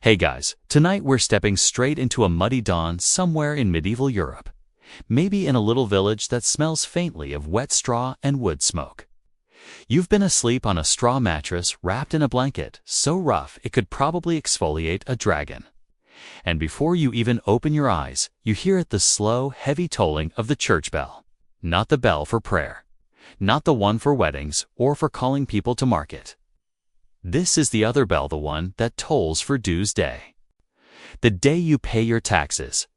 Hey guys, tonight we're stepping straight into a muddy dawn somewhere in medieval Europe. Maybe in a little village that smells faintly of wet straw and wood smoke. You've been asleep on a straw mattress wrapped in a blanket so rough it could probably exfoliate a dragon. And before you even open your eyes, you hear the slow, heavy tolling of the church bell. Not the bell for prayer. Not the one for weddings or for calling people to market. This is the other bell, the one that tolls for dues day. The day you pay your taxes.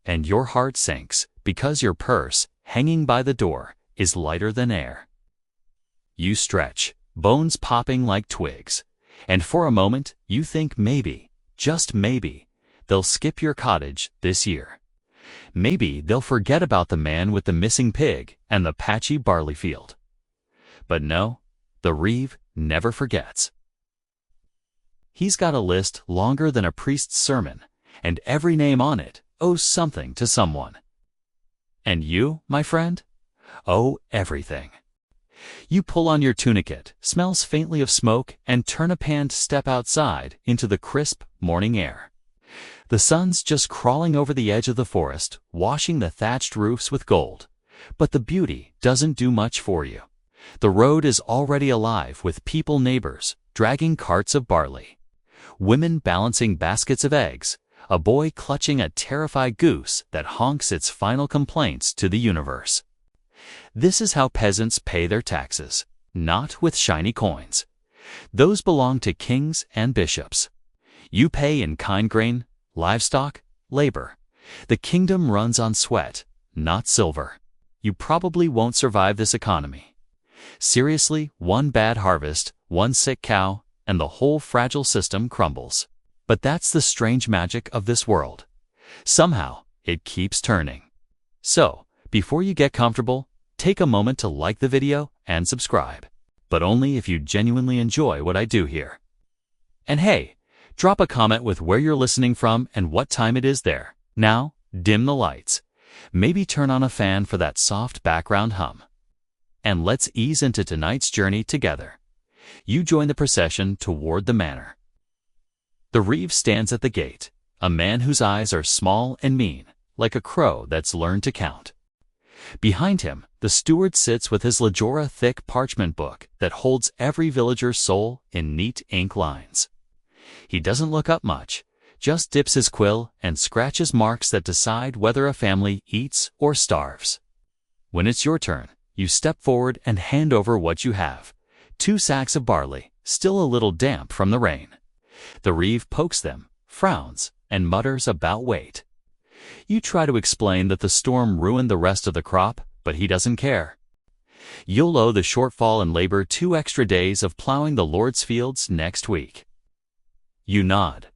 And your heart sinks because your purse, hanging by the door, is lighter than air. You stretch, bones popping like twigs, and for a moment you think maybe, just maybe, they'll skip your cottage this year. Maybe they'll forget about the man with the missing pig and the patchy barley field. But no, the reeve never forgets. He's got a list longer than a priest's sermon, and every name on it owes something to someone. And you, my friend, owe everything. You pull on your tunicate, smells faintly of smoke, and turn a pan to step outside into the crisp morning air. The sun's just crawling over the edge of the forest, washing the thatched roofs with gold. But the beauty doesn't do much for you. The road is already alive with people, neighbors, dragging carts of barley. Women balancing baskets of eggs. A boy clutching a terrified goose that honks its final complaints to the universe. This is how peasants pay their taxes, not with shiny coins. Those belong to kings and bishops. You pay in kind grain, livestock, labor. The kingdom runs on sweat, not silver. You probably won't survive this economy. Seriously, one bad harvest, one sick cow, and the whole fragile system crumbles. But that's the strange magic of this world. Somehow, it keeps turning. So, before you get comfortable, take a moment to like the video and subscribe. But only if you genuinely enjoy what I do here. And hey, drop a comment with where you're listening from and what time it is there. Now, dim the lights. Maybe turn on a fan for that soft background hum. And let's ease into tonight's journey together. You join the procession toward the manor. The reeve stands at the gate, a man whose eyes are small and mean, like a crow that's learned to count. Behind him, the steward sits with his Lajora-thick parchment book that holds every villager's soul in neat ink lines. He doesn't look up much, just dips his quill and scratches marks that decide whether a family eats or starves. When it's your turn, you step forward and hand over what you have. 2 sacks of barley, still a little damp from the rain. The reeve pokes them, frowns, and mutters about weight. You try to explain that the storm ruined the rest of the crop, but he doesn't care. You'll owe the shortfall in labor 2 extra days of plowing the Lord's fields next week. You nod,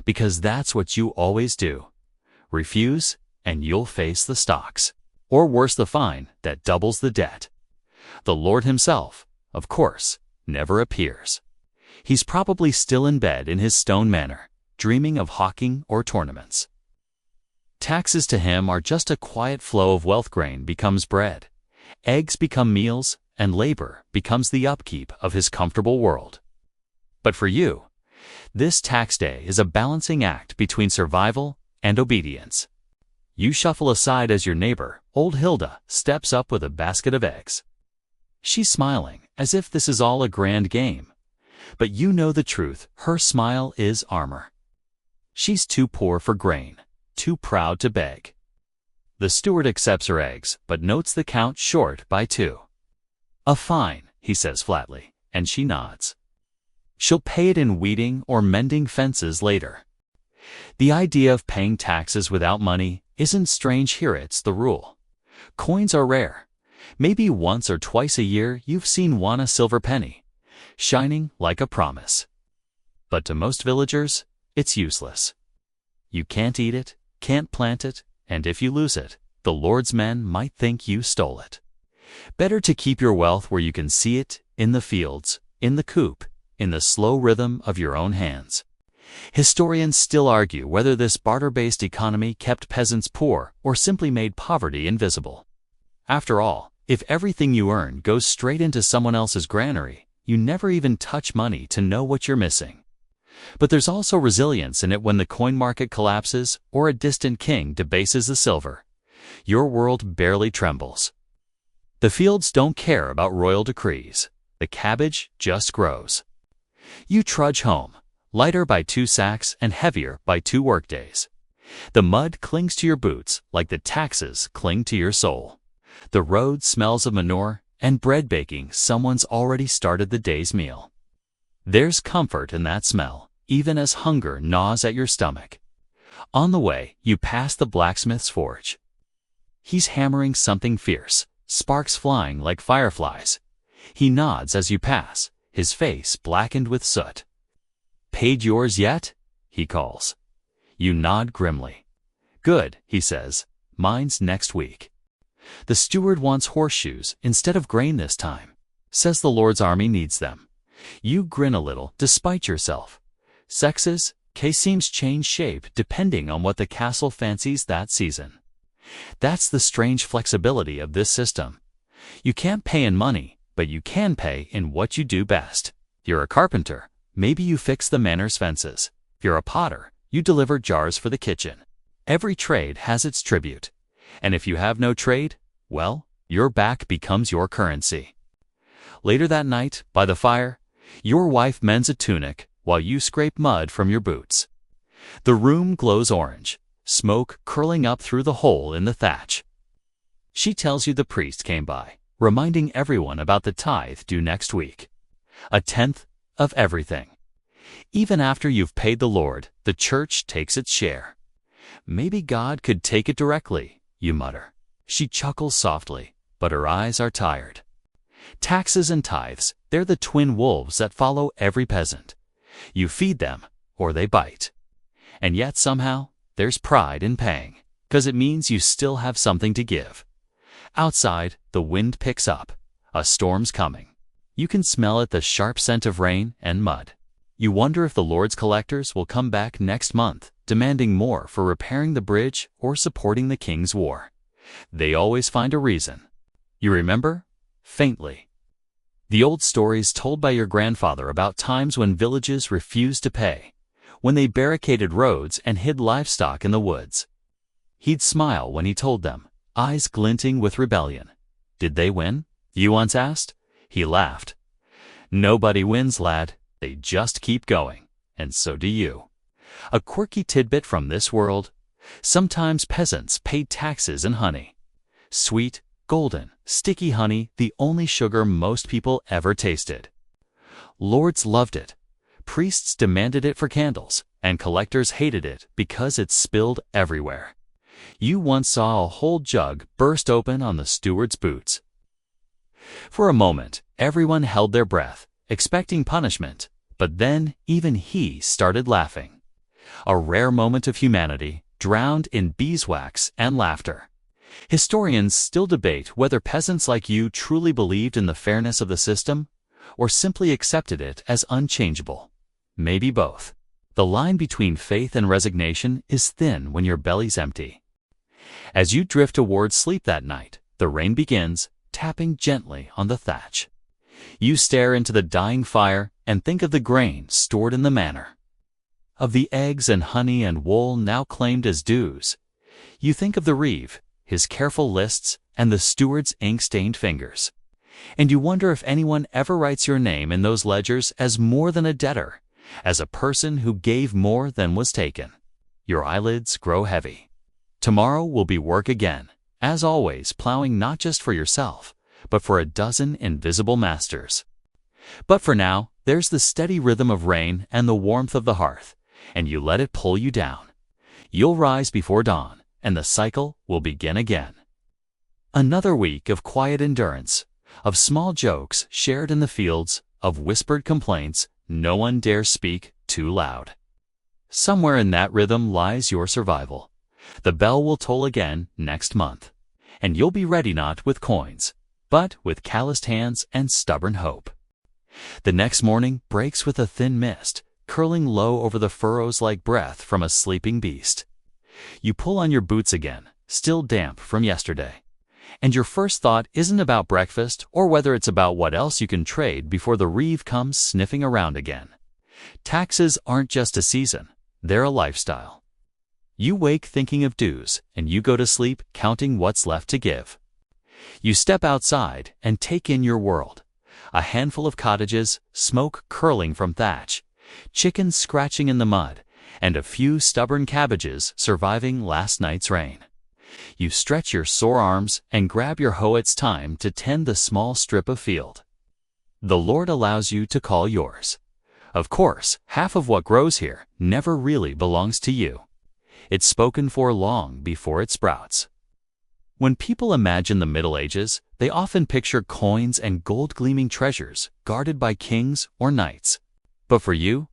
because that's what you always do. Refuse, and you'll face the stocks. Or worse, the fine that doubles the debt. The Lord himself, of course, never appears. He's probably still in bed in his stone manor, dreaming of hawking or tournaments. Taxes to him are just a quiet flow of wealth. Grain becomes bread, eggs become meals, and labor becomes the upkeep of his comfortable world. But for you, this tax day is a balancing act between survival and obedience. You shuffle aside as your neighbor, old Hilda, steps up with a basket of eggs. She's smiling, as if this is all a grand game. But you know the truth, her smile is armor. She's too poor for grain, too proud to beg. The steward accepts her eggs, but notes the count short by 2. A fine, he says flatly, and she nods. She'll pay it in weeding or mending fences later. The idea of paying taxes without money isn't strange here, it's the rule. Coins are rare. Maybe once or twice a year you've seen one silver penny, shining like a promise. But to most villagers, it's useless. You can't eat it, can't plant it, and if you lose it, the Lord's men might think you stole it. Better to keep your wealth where you can see it, in the fields, in the coop, in the slow rhythm of your own hands. Historians still argue whether this barter-based economy kept peasants poor or simply made poverty invisible. After all, if everything you earn goes straight into someone else's granary, you never even touch money to know what you're missing. But there's also resilience in it when the coin market collapses or a distant king debases the silver. Your world barely trembles. The fields don't care about royal decrees. The cabbage just grows. You trudge home, lighter by 2 sacks and heavier by 2 workdays. The mud clings to your boots like the taxes cling to your soul. The road smells of manure and bread baking. Someone's already started the day's meal. There's comfort in that smell, even as hunger gnaws at your stomach. On the way, you pass the blacksmith's forge. He's hammering something fierce, sparks flying like fireflies. He nods as you pass, his face blackened with soot. "Paid yours yet?" he calls. You nod grimly. "Good," he says. "Mine's next week." The steward wants horseshoes instead of grain this time. Says the Lord's army needs them. You grin a little despite yourself. Sexes, seems change shape depending on what the castle fancies that season. That's the strange flexibility of this system. You can't pay in money, but you can pay in what you do best. You're a carpenter, maybe you fix the manor's fences. You're a potter, you deliver jars for the kitchen. Every trade has its tribute. And if you have no trade, well, your back becomes your currency. Later that night, by the fire, your wife mends a tunic while you scrape mud from your boots. The room glows orange, smoke curling up through the hole in the thatch. She tells you the priest came by, reminding everyone about the tithe due next week. 1/10 of everything. Even after you've paid the Lord, the church takes its share. Maybe God could take it directly, you mutter. She chuckles softly, but her eyes are tired. Taxes and tithes, they're the twin wolves that follow every peasant. You feed them, or they bite. And yet somehow, there's pride in paying, 'cause it means you still have something to give. Outside, the wind picks up. A storm's coming. You can smell it, the sharp scent of rain and mud. You wonder if the Lord's collectors will come back next month, demanding more for repairing the bridge or supporting the king's war. They always find a reason. You remember? Faintly. The old stories told by your grandfather about times when villages refused to pay, when they barricaded roads and hid livestock in the woods. He'd smile when he told them, eyes glinting with rebellion. Did they win? You once asked. He laughed. Nobody wins, lad. They just keep going. And so do you. A quirky tidbit from this world. Sometimes peasants paid taxes in honey. Sweet, golden, sticky honey, the only sugar most people ever tasted. Lords loved it. Priests demanded it for candles, and collectors hated it because it spilled everywhere. You once saw a whole jug burst open on the steward's boots. For a moment, everyone held their breath, expecting punishment, but then even he started laughing. A rare moment of humanity, drowned in beeswax and laughter. Historians still debate whether peasants like you truly believed in the fairness of the system, or simply accepted it as unchangeable. Maybe both. The line between faith and resignation is thin when your belly's empty. As you drift towards sleep that night, the rain begins, tapping gently on the thatch. You stare into the dying fire and think of the grain stored in the manor, of the eggs and honey and wool now claimed as dues. You think of the reeve, his careful lists, and the steward's ink-stained fingers. And you wonder if anyone ever writes your name in those ledgers as more than a debtor, as a person who gave more than was taken. Your eyelids grow heavy. Tomorrow will be work again, as always, plowing not just for yourself, but for a dozen invisible masters. But for now, there's the steady rhythm of rain and the warmth of the hearth, and you let it pull you down. You'll rise before dawn, and the cycle will begin again. Another week of quiet endurance, of small jokes shared in the fields, of whispered complaints no one dares speak too loud. Somewhere in that rhythm lies your survival. The bell will toll again next month, and you'll be ready not with coins, but with calloused hands and stubborn hope. The next morning breaks with a thin mist, curling low over the furrows like breath from a sleeping beast. You pull on your boots again, still damp from yesterday. And your first thought isn't about breakfast or whether it's about what else you can trade before the reeve comes sniffing around again. Taxes aren't just a season, they're a lifestyle. You wake thinking of dues, and you go to sleep counting what's left to give. You step outside and take in your world. A handful of cottages, smoke curling from thatch, chickens scratching in the mud, and a few stubborn cabbages surviving last night's rain. You stretch your sore arms and grab your hoe. It's time to tend the small strip of field the Lord allows you to call yours. Of course, half of what grows here never really belongs to you. It's spoken for long before it sprouts. When people imagine the Middle Ages, they often picture coins and gold-gleaming treasures guarded by kings or knights. But for you,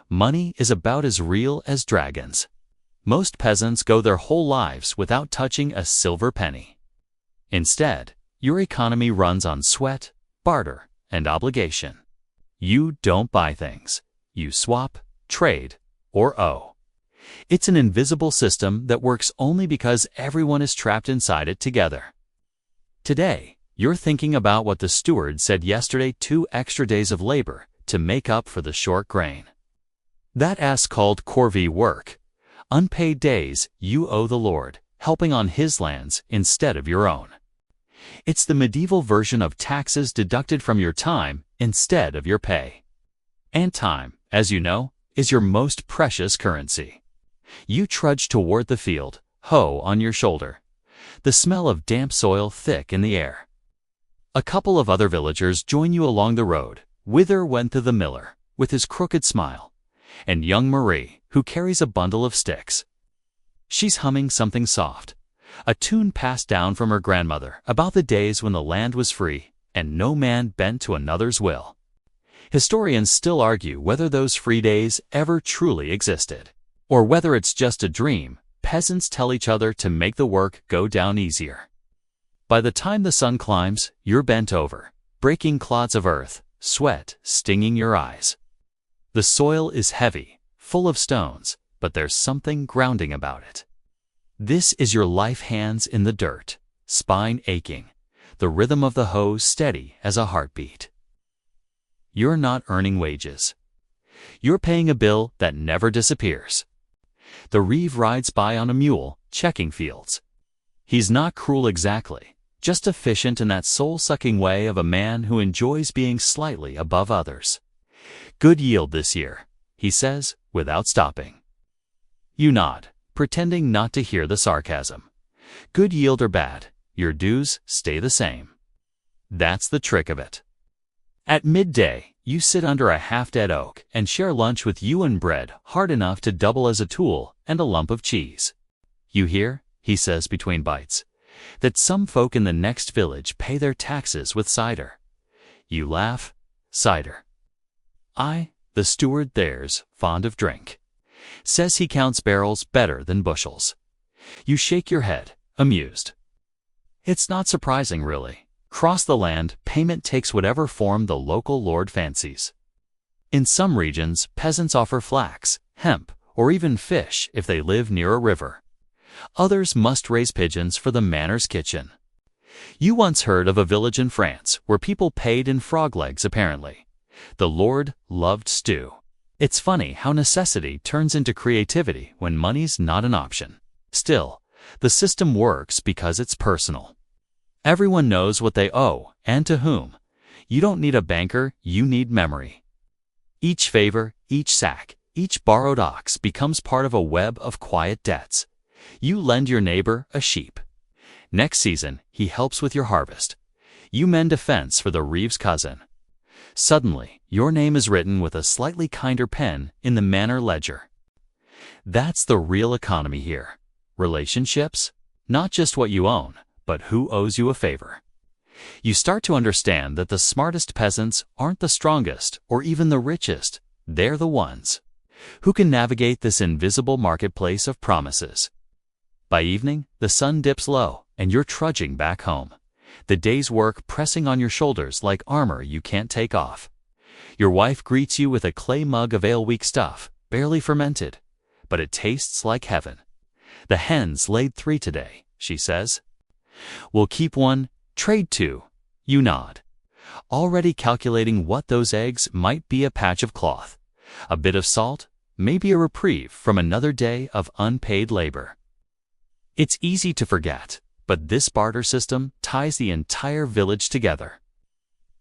money is about as real as dragons. Most peasants go their whole lives without touching a silver penny. Instead, your economy runs on sweat, barter, and obligation. You don't buy things. You swap, trade, or owe. It's an invisible system that works only because everyone is trapped inside it together. Today, you're thinking about what the steward said yesterday: 2 extra days of labor to make up for the short grain. That ass called corvée work. Unpaid days you owe the Lord, helping on His lands instead of your own. It's the medieval version of taxes deducted from your time instead of your pay. And time, as you know, is your most precious currency. You trudge toward the field, hoe on your shoulder, the smell of damp soil thick in the air. A couple of other villagers join you along the road. Whither went the miller, with his crooked smile, and young Marie, who carries a bundle of sticks. She's humming something soft, a tune passed down from her grandmother about the days when the land was free and no man bent to another's will. Historians still argue whether those free days ever truly existed, or whether it's just a dream peasants tell each other to make the work go down easier. By the time the sun climbs, you're bent over, breaking clods of earth, sweat stinging your eyes. The soil is heavy, full of stones, but there's something grounding about it. This is your life, hands in the dirt, spine aching, the rhythm of the hoe steady as a heartbeat. You're not earning wages. You're paying a bill that never disappears. The reeve rides by on a mule, checking fields. He's not cruel exactly, just efficient in that soul-sucking way of a man who enjoys being slightly above others. Good yield this year, he says, without stopping. You nod, pretending not to hear the sarcasm. Good yield or bad, your dues stay the same. That's the trick of it. At midday, you sit under a half-dead oak and share lunch with ewen bread hard enough to double as a tool and a lump of cheese. You hear, he says between bites, that some folk in the next village pay their taxes with cider. You laugh. Cider. The steward there's fond of drink. Says he counts barrels better than bushels. You shake your head, amused. It's not surprising, really. Across the land, payment takes whatever form the local lord fancies. In some regions, peasants offer flax, hemp, or even fish if they live near a river. Others must raise pigeons for the manor's kitchen. You once heard of a village in France where people paid in frog legs, apparently. The Lord loved stew. It's funny how necessity turns into creativity when money's not an option. Still, the system works because it's personal. Everyone knows what they owe and to whom. You don't need a banker, you need memory. Each favor, each sack, each borrowed ox becomes part of a web of quiet debts. You lend your neighbor a sheep. Next season, he helps with your harvest. You mend a fence for the reeve's cousin. Suddenly, your name is written with a slightly kinder pen in the manor ledger. That's the real economy here. Relationships, not just what you own, but who owes you a favor. You start to understand that the smartest peasants aren't the strongest or even the richest. They're the ones who can navigate this invisible marketplace of promises. By evening, the sun dips low and you're trudging back home. The day's work pressing on your shoulders like armor you can't take off. Your wife greets you with a clay mug of ale-weak stuff, barely fermented, but it tastes like heaven. The hens laid 3 today, she says. We'll keep 1, trade 2. You nod, already calculating what those eggs might be. A patch of cloth, A bit of salt, maybe a reprieve from another day of unpaid labor. It's easy to forget, but this barter system ties the entire village together.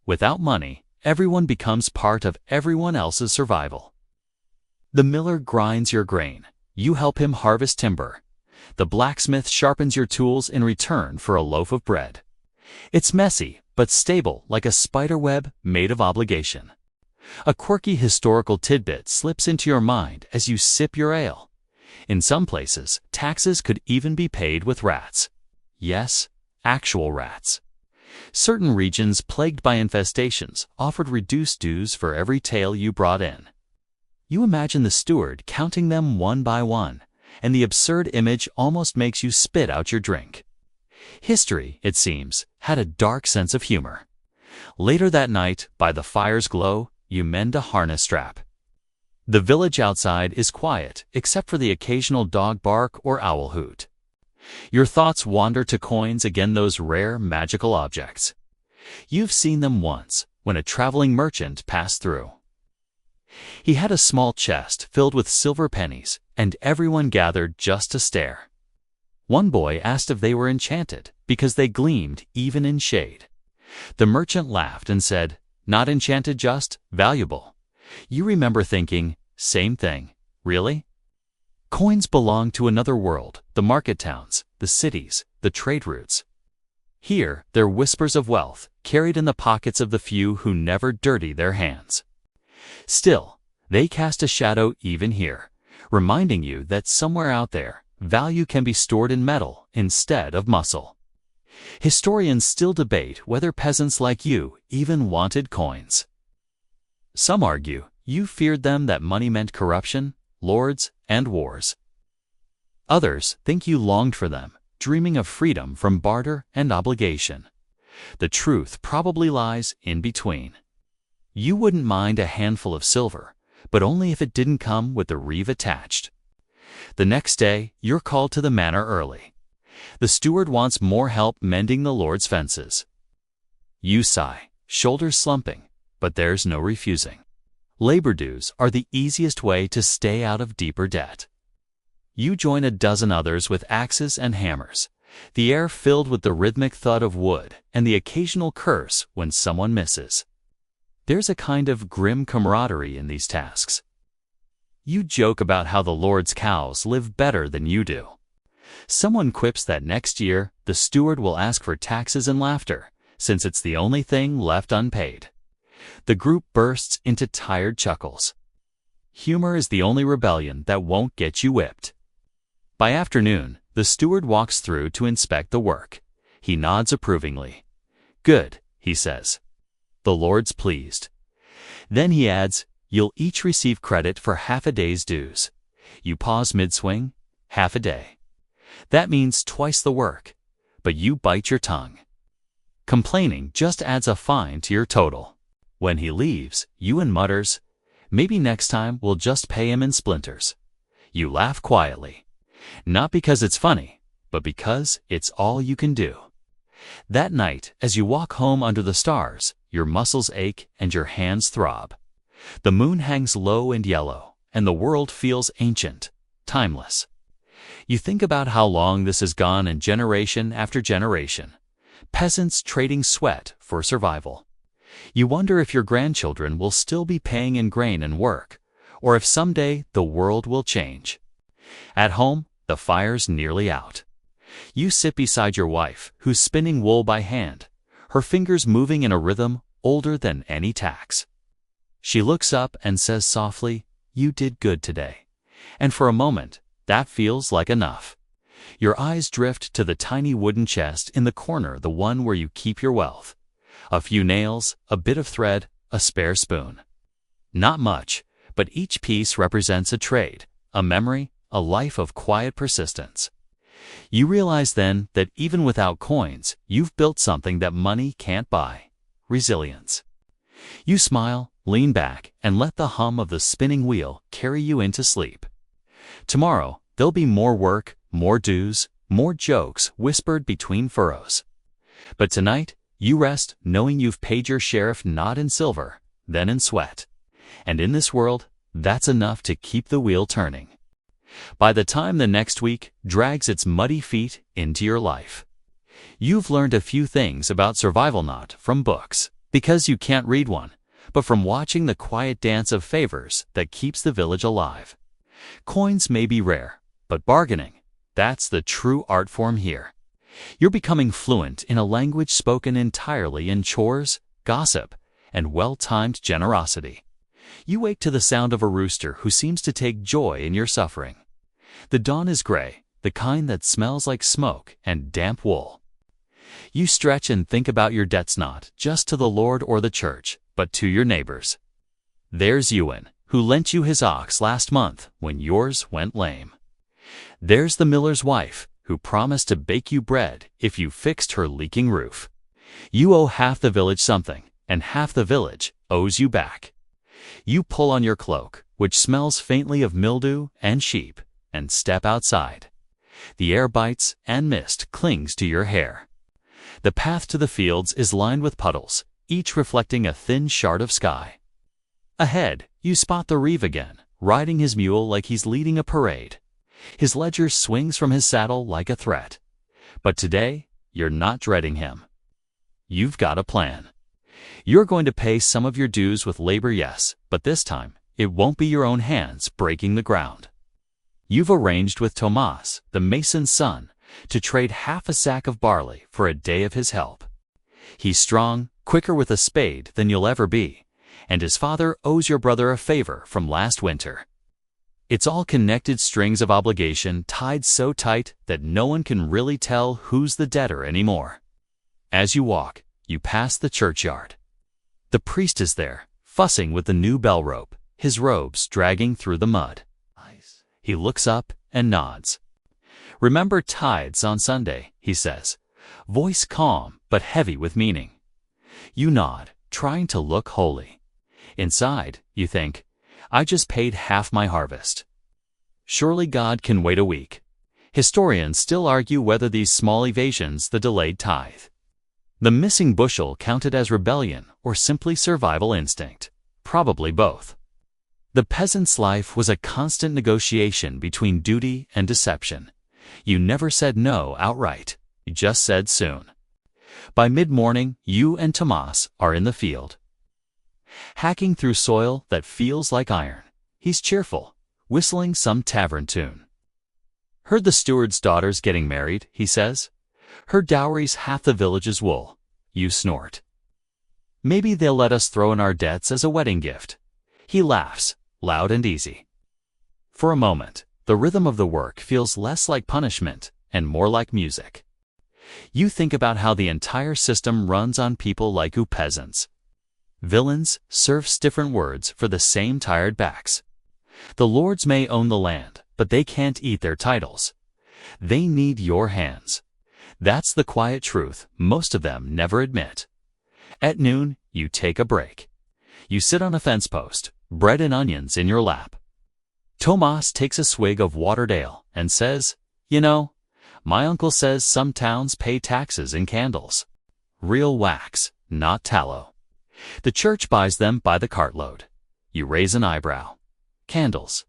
Without money, everyone becomes part of everyone else's survival. The miller grinds your grain. You help him harvest timber. The blacksmith sharpens your tools in return for a loaf of bread. It's messy, but stable like a spider web made of obligation. A quirky historical tidbit slips into your mind as you sip your ale. In some places, taxes could even be paid with rats. Yes, actual rats. Certain regions plagued by infestations offered reduced dues for every tail you brought in. You imagine the steward counting them one by one, and the absurd image almost makes you spit out your drink. History, it seems, had a dark sense of humor. Later that night, by the fire's glow, you mend a harness strap. The village outside is quiet, except for the occasional dog bark or owl hoot. Your thoughts wander to coins, again those rare magical objects. You've seen them once, when a traveling merchant passed through. He had a small chest filled with silver pennies, and everyone gathered just to stare. One boy asked if they were enchanted, because they gleamed even in shade. The merchant laughed and said, "Not enchanted, just valuable." You remember thinking, same thing, really? Coins belong to another world, the market towns, the cities, the trade routes. Here, they're whispers of wealth, carried in the pockets of the few who never dirty their hands. Still, they cast a shadow even here, reminding you that somewhere out there, value can be stored in metal instead of muscle. Historians still debate whether peasants like you even wanted coins. Some argue you feared them, that money meant corruption, lords, and wars. Others think you longed for them, dreaming of freedom from barter and obligation. The truth probably lies in between. You wouldn't mind a handful of silver, but only if it didn't come with the reeve attached. The next day, you're called to the manor early. The steward wants more help mending the lord's fences. You sigh, shoulders slumping, but there's no refusing. Labor dues are the easiest way to stay out of deeper debt. You join a dozen others with axes and hammers, the air filled with the rhythmic thud of wood and the occasional curse when someone misses. There's a kind of grim camaraderie in these tasks. You joke about how the Lord's cows live better than you do. Someone quips that next year the steward will ask for taxes and laughter, since it's the only thing left unpaid. The group bursts into tired chuckles. Humor is the only rebellion that won't get you whipped. By afternoon, the steward walks through to inspect the work. He nods approvingly. "Good," he says. The Lord's pleased. Then he adds, "You'll each receive credit for half a day's dues." You pause mid-swing. Half a day. That means twice the work, but you bite your tongue. Complaining just adds a fine to your total. When he leaves, Ewan mutters, "Maybe next time we'll just pay him in splinters." You laugh quietly. Not because it's funny, but because it's all you can do. That night, as you walk home under the stars, your muscles ache and your hands throb. The moon hangs low and yellow, and the world feels ancient, timeless. You think about how long this has gone in generation after generation. Peasants trading sweat for survival. You wonder if your grandchildren will still be paying in grain and work, or if someday the world will change. At home, the fire's nearly out. You sit beside your wife, who's spinning wool by hand, her fingers moving in a rhythm older than any tax. She looks up and says softly, "You did good today." And for a moment, that feels like enough. Your eyes drift to the tiny wooden chest in the corner, the one where you keep your wealth. A few nails, a bit of thread, a spare spoon. Not much, but each piece represents a trade, a memory, a life of quiet persistence. You realize then that even without coins, you've built something that money can't buy: resilience. You smile, lean back, and let the hum of the spinning wheel carry you into sleep. Tomorrow, there'll be more work, more dues, more jokes whispered between furrows. But tonight, you rest knowing you've paid your share, if not in silver, then in sweat. And in this world, That's enough to keep the wheel turning. By the time the next week drags its muddy feet into your life, you've learned a few things about survival, not from books, because you can't read one, but from watching the quiet dance of favors that keeps the village alive. Coins may be rare, but bargaining, that's the true art form here. You're becoming fluent in a language spoken entirely in chores, gossip, and well-timed generosity. You wake to the sound of a rooster who seems to take joy in your suffering. The dawn is gray, the kind that smells like smoke and damp wool. You stretch and think about your debts, not just to the Lord or the church, but to your neighbors. There's Ewan, who lent you his ox last month when yours went lame. There's the miller's wife, who promised to bake you bread if you fixed her leaking roof. You owe half the village something, and half the village owes you back. You pull on your cloak, which smells faintly of mildew and sheep, and step outside. The air bites and mist clings to your hair. The path to the fields is lined with puddles, each reflecting a thin shard of sky. Ahead, you spot the reeve again, riding his mule like he's leading a parade. His ledger swings from his saddle like a threat. But today, you're not dreading him. You've got a plan. You're going to pay some of your dues with labor, yes, but this time, it won't be your own hands breaking the ground. You've arranged with Tomas, the mason's son, to trade half a sack of barley for a day of his help. He's strong, quicker with a spade than you'll ever be, and his father owes your brother a favor from last winter. It's all connected strings of obligation tied so tight that no one can really tell who's the debtor anymore. As you walk, you pass the churchyard. The priest is there, fussing with the new bell rope, his robes dragging through the mud. He looks up and nods. "Remember tithes on Sunday," he says, voice calm but heavy with meaning. You nod, trying to look holy. Inside, you think, I just paid half my harvest. Surely God can wait a week. Historians still argue whether these small evasions the delayed tithe. The missing bushel counted as rebellion or simply survival instinct. Probably both. The peasant's life was a constant negotiation between duty and deception. You never said no outright. You just said soon. By mid-morning, you and Tomas are in the field. Hacking through soil that feels like iron, he's cheerful, whistling some tavern tune. "Heard the steward's daughter's getting married," he says. "Her dowry's half the village's wool." You snort. "Maybe they'll let us throw in our debts as a wedding gift." He laughs, loud and easy. For a moment, the rhythm of the work feels less like punishment and more like music. You think about how the entire system runs on people like you peasants. Villains, serfs, different words for the same tired backs. The lords may own the land, but they can't eat their titles. They need your hands. That's the quiet truth most of them never admit. At noon, you take a break. You sit on a fence post, bread and onions in your lap. Tomas takes a swig of watered ale and says, "You know, my uncle says some towns pay taxes in candles. Real wax, not tallow. The church buys them by the cartload." You raise an eyebrow. "Candles?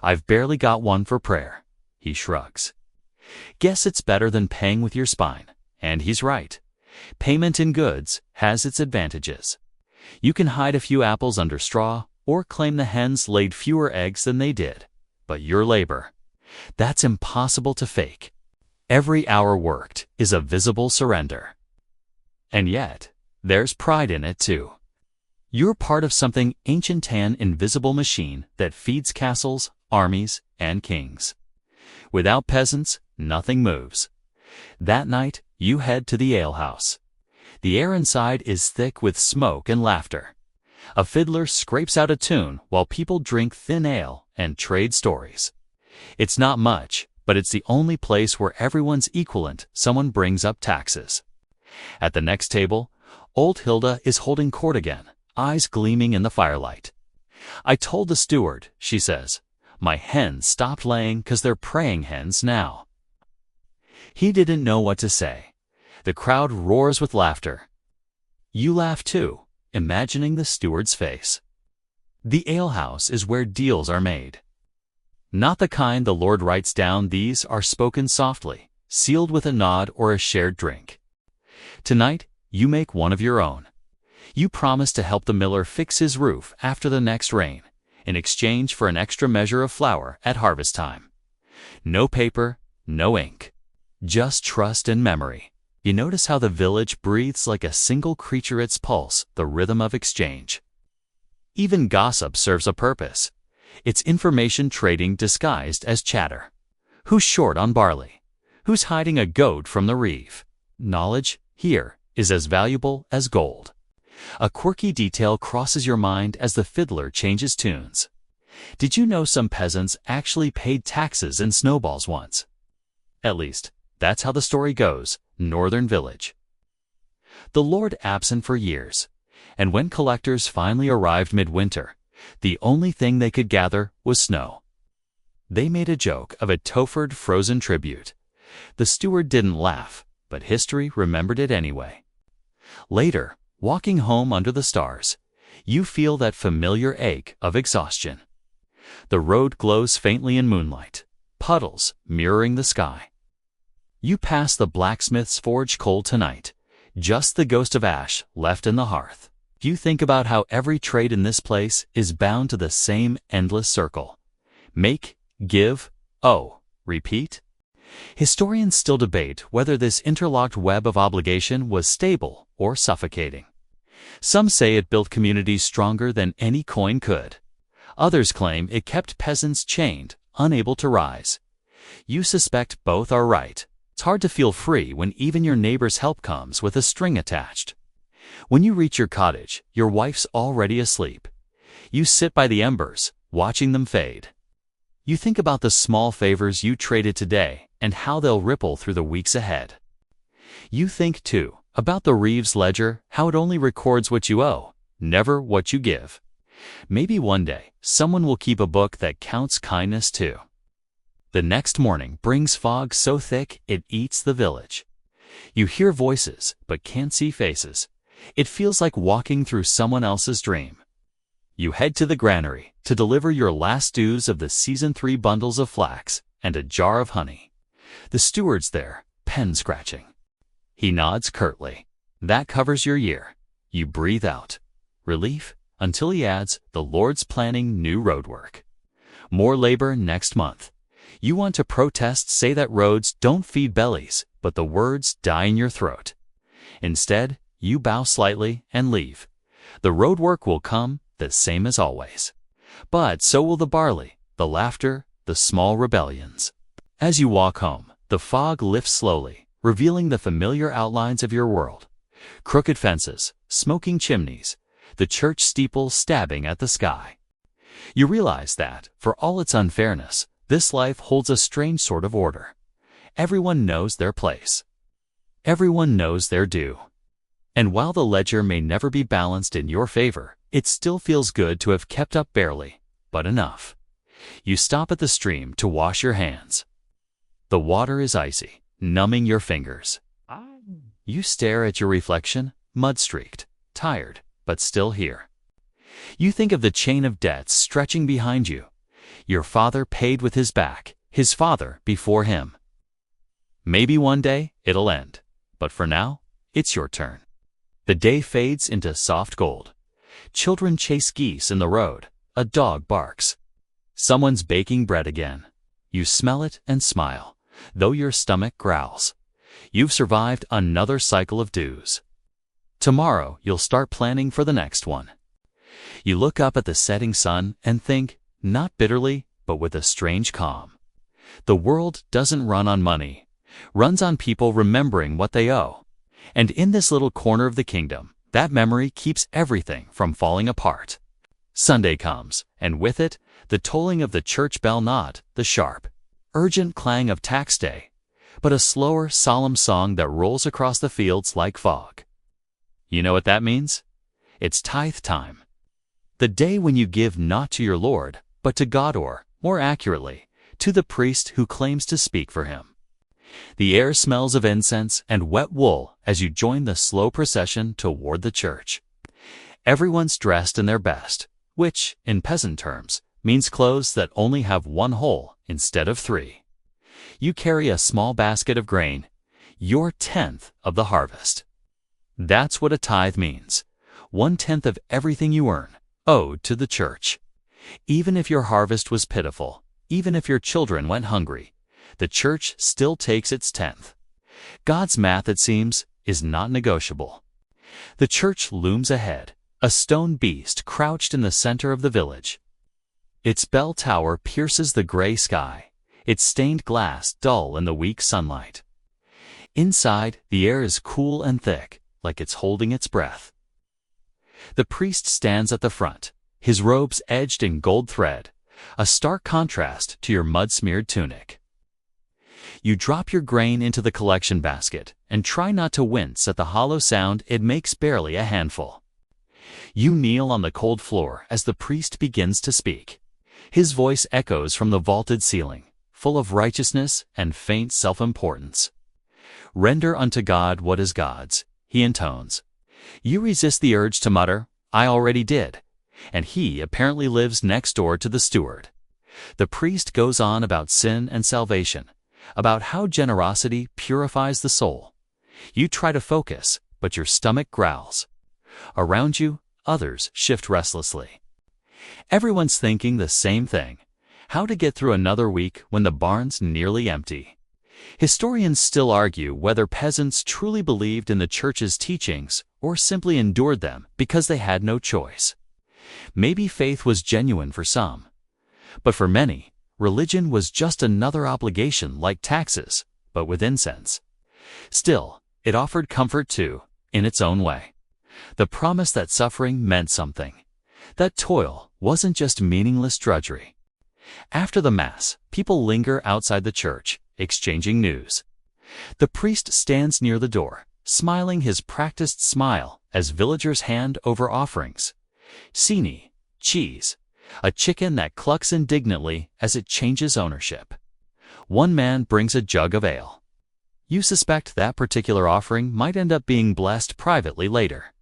I've barely got one for prayer." He shrugs. "Guess it's better than paying with your spine." And he's right. Payment in goods has its advantages. You can hide a few apples under straw or claim the hens laid fewer eggs than they did. But your labor, that's impossible to fake. Every hour worked is a visible surrender. And yet, there's pride in it too. You're part of something ancient, an invisible machine that feeds castles, armies, and kings. Without peasants, nothing moves. That night, you head to the alehouse. The air inside is thick with smoke and laughter. A fiddler scrapes out a tune while people drink thin ale and trade stories. It's not much, but it's the only place where everyone's equivalent someone brings up taxes. At the next table, old Hilda is holding court again, eyes gleaming in the firelight. "I told the steward," she says, "my hens stopped laying 'cause they're praying hens now." He didn't know what to say. The crowd roars with laughter. You laugh too, imagining the steward's face. The alehouse is where deals are made. Not the kind the Lord writes down, these are spoken softly, sealed with a nod or a shared drink. Tonight, you make one of your own. You promise to help the miller fix his roof after the next rain, in exchange for an extra measure of flour at harvest time. No paper, no ink. Just trust and memory. You notice how the village breathes like a single creature, its pulse, the rhythm of exchange. Even gossip serves a purpose. It's information trading disguised as chatter. Who's short on barley? Who's hiding a goat from the reeve? Knowledge, here, is as valuable as gold. A quirky detail crosses your mind as the fiddler changes tunes. Did you know some peasants actually paid taxes in snowballs once? At least, that's how the story goes, northern village. The Lord absent for years, and when collectors finally arrived midwinter, the only thing they could gather was snow. They made a joke of a Toford frozen tribute. The steward didn't laugh, but history remembered it anyway. Later, walking home under the stars, you feel that familiar ache of exhaustion. The road glows faintly in moonlight, puddles mirroring the sky. You pass the blacksmith's forge cold tonight, just the ghost of ash left in the hearth. You think about how every trade in this place is bound to the same endless circle. Make, give, owe, repeat. Historians still debate whether this interlocked web of obligation was stable or suffocating. Some say it built communities stronger than any coin could. Others claim it kept peasants chained, unable to rise. You suspect both are right. It's hard to feel free when even your neighbor's help comes with a string attached. When you reach your cottage, your wife's already asleep. You sit by the embers, watching them fade. You think about the small favors you traded today and how they'll ripple through the weeks ahead. You think, too, about the Reeves ledger, how it only records what you owe, never what you give. Maybe one day, someone will keep a book that counts kindness too. The next morning brings fog so thick it eats the village. You hear voices, but can't see faces. It feels like walking through someone else's dream. You head to the granary to deliver your last dues of the season 3 bundles of flax and a jar of honey. The steward's there, pen scratching. He nods curtly. That covers your year. You breathe out. Relief, until he adds, the Lord's planning new roadwork. More labor next month. You want to protest, say that roads don't feed bellies, but the words die in your throat. Instead, you bow slightly and leave. The roadwork will come, the same as always. But so will the barley, the laughter, the small rebellions. As you walk home, the fog lifts slowly, revealing the familiar outlines of your world. Crooked fences, smoking chimneys, the church steeple stabbing at the sky. You realize that, for all its unfairness, this life holds a strange sort of order. Everyone knows their place. Everyone knows their due. And while the ledger may never be balanced in your favor, it still feels good to have kept up barely, but enough. You stop at the stream to wash your hands. The water is icy, numbing your fingers. You stare at your reflection, mud-streaked, tired, but still here. You think of the chain of debts stretching behind you. Your father paid with his back, his father before him. Maybe one day it'll end, but for now, it's your turn. The day fades into soft gold. Children chase geese in the road. A dog barks. Someone's baking bread again. You smell it and smile, though your stomach growls. You've survived another cycle of dues. Tomorrow you'll start planning for the next one. You look up at the setting sun and think, not bitterly, but with a strange calm. The world doesn't run on money, runs on people remembering what they owe. And in this little corner of the kingdom, that memory keeps everything from falling apart. Sunday comes, and with it, the tolling of the church bell, not the sharp, urgent clang of tax day, but a slower, solemn song that rolls across the fields like fog. You know what that means? It's tithe time. The day when you give not to your Lord, but to God, or, more accurately, to the priest who claims to speak for him. The air smells of incense and wet wool as you join the slow procession toward the church. Everyone's dressed in their best, which, in peasant terms, means clothes that only have one hole instead of three. You carry a small basket of grain, your tenth of the harvest. That's what a tithe means, 1/10 of everything you earn, owed to the church. Even if your harvest was pitiful, even if your children went hungry, the church still takes its tenth. God's math, it seems, is not negotiable. The church looms ahead, a stone beast crouched in the center of the village. Its bell tower pierces the gray sky, its stained glass dull in the weak sunlight. Inside, the air is cool and thick, like it's holding its breath. The priest stands at the front, his robes edged in gold thread, a stark contrast to your mud-smeared tunic. You drop your grain into the collection basket and try not to wince at the hollow sound it makes, barely a handful. You kneel on the cold floor as the priest begins to speak. His voice echoes from the vaulted ceiling, full of righteousness and faint self-importance. "Render unto God what is God's," he intones. You resist the urge to mutter, "I already did," and he apparently lives next door to the steward. The priest goes on about sin and salvation, about how generosity purifies the soul. You try to focus, but your stomach growls. Around you, others shift restlessly. Everyone's thinking the same thing: how to get through another week when the barn's nearly empty. Historians still argue whether peasants truly believed in the church's teachings or simply endured them because they had no choice. Maybe faith was genuine for some, but for many, religion was just another obligation like taxes, but with incense. Still, it offered comfort too, in its own way. The promise that suffering meant something, that toil wasn't just meaningless drudgery. After the Mass, people linger outside the church, exchanging news. The priest stands near the door, smiling his practiced smile as villagers hand over offerings. Sini, cheese, a chicken that clucks indignantly as it changes ownership. One man brings a jug of ale. You suspect that particular offering might end up being blessed privately later.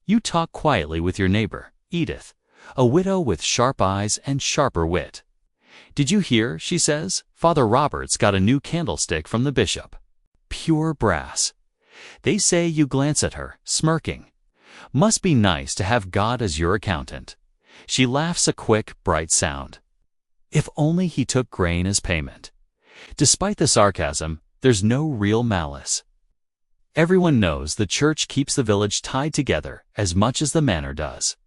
You talk quietly with your neighbor, Edith, a widow with sharp eyes and sharper wit. "Did you hear?" she says. "Father Robert's got a new candlestick from the bishop. Pure brass." They say. You glance at her, smirking. "Must be nice to have God as your accountant." She laughs a quick, bright sound. If only he took grain as payment. Despite the sarcasm, there's no real malice. Everyone knows the church keeps the village tied together as much as the manor does.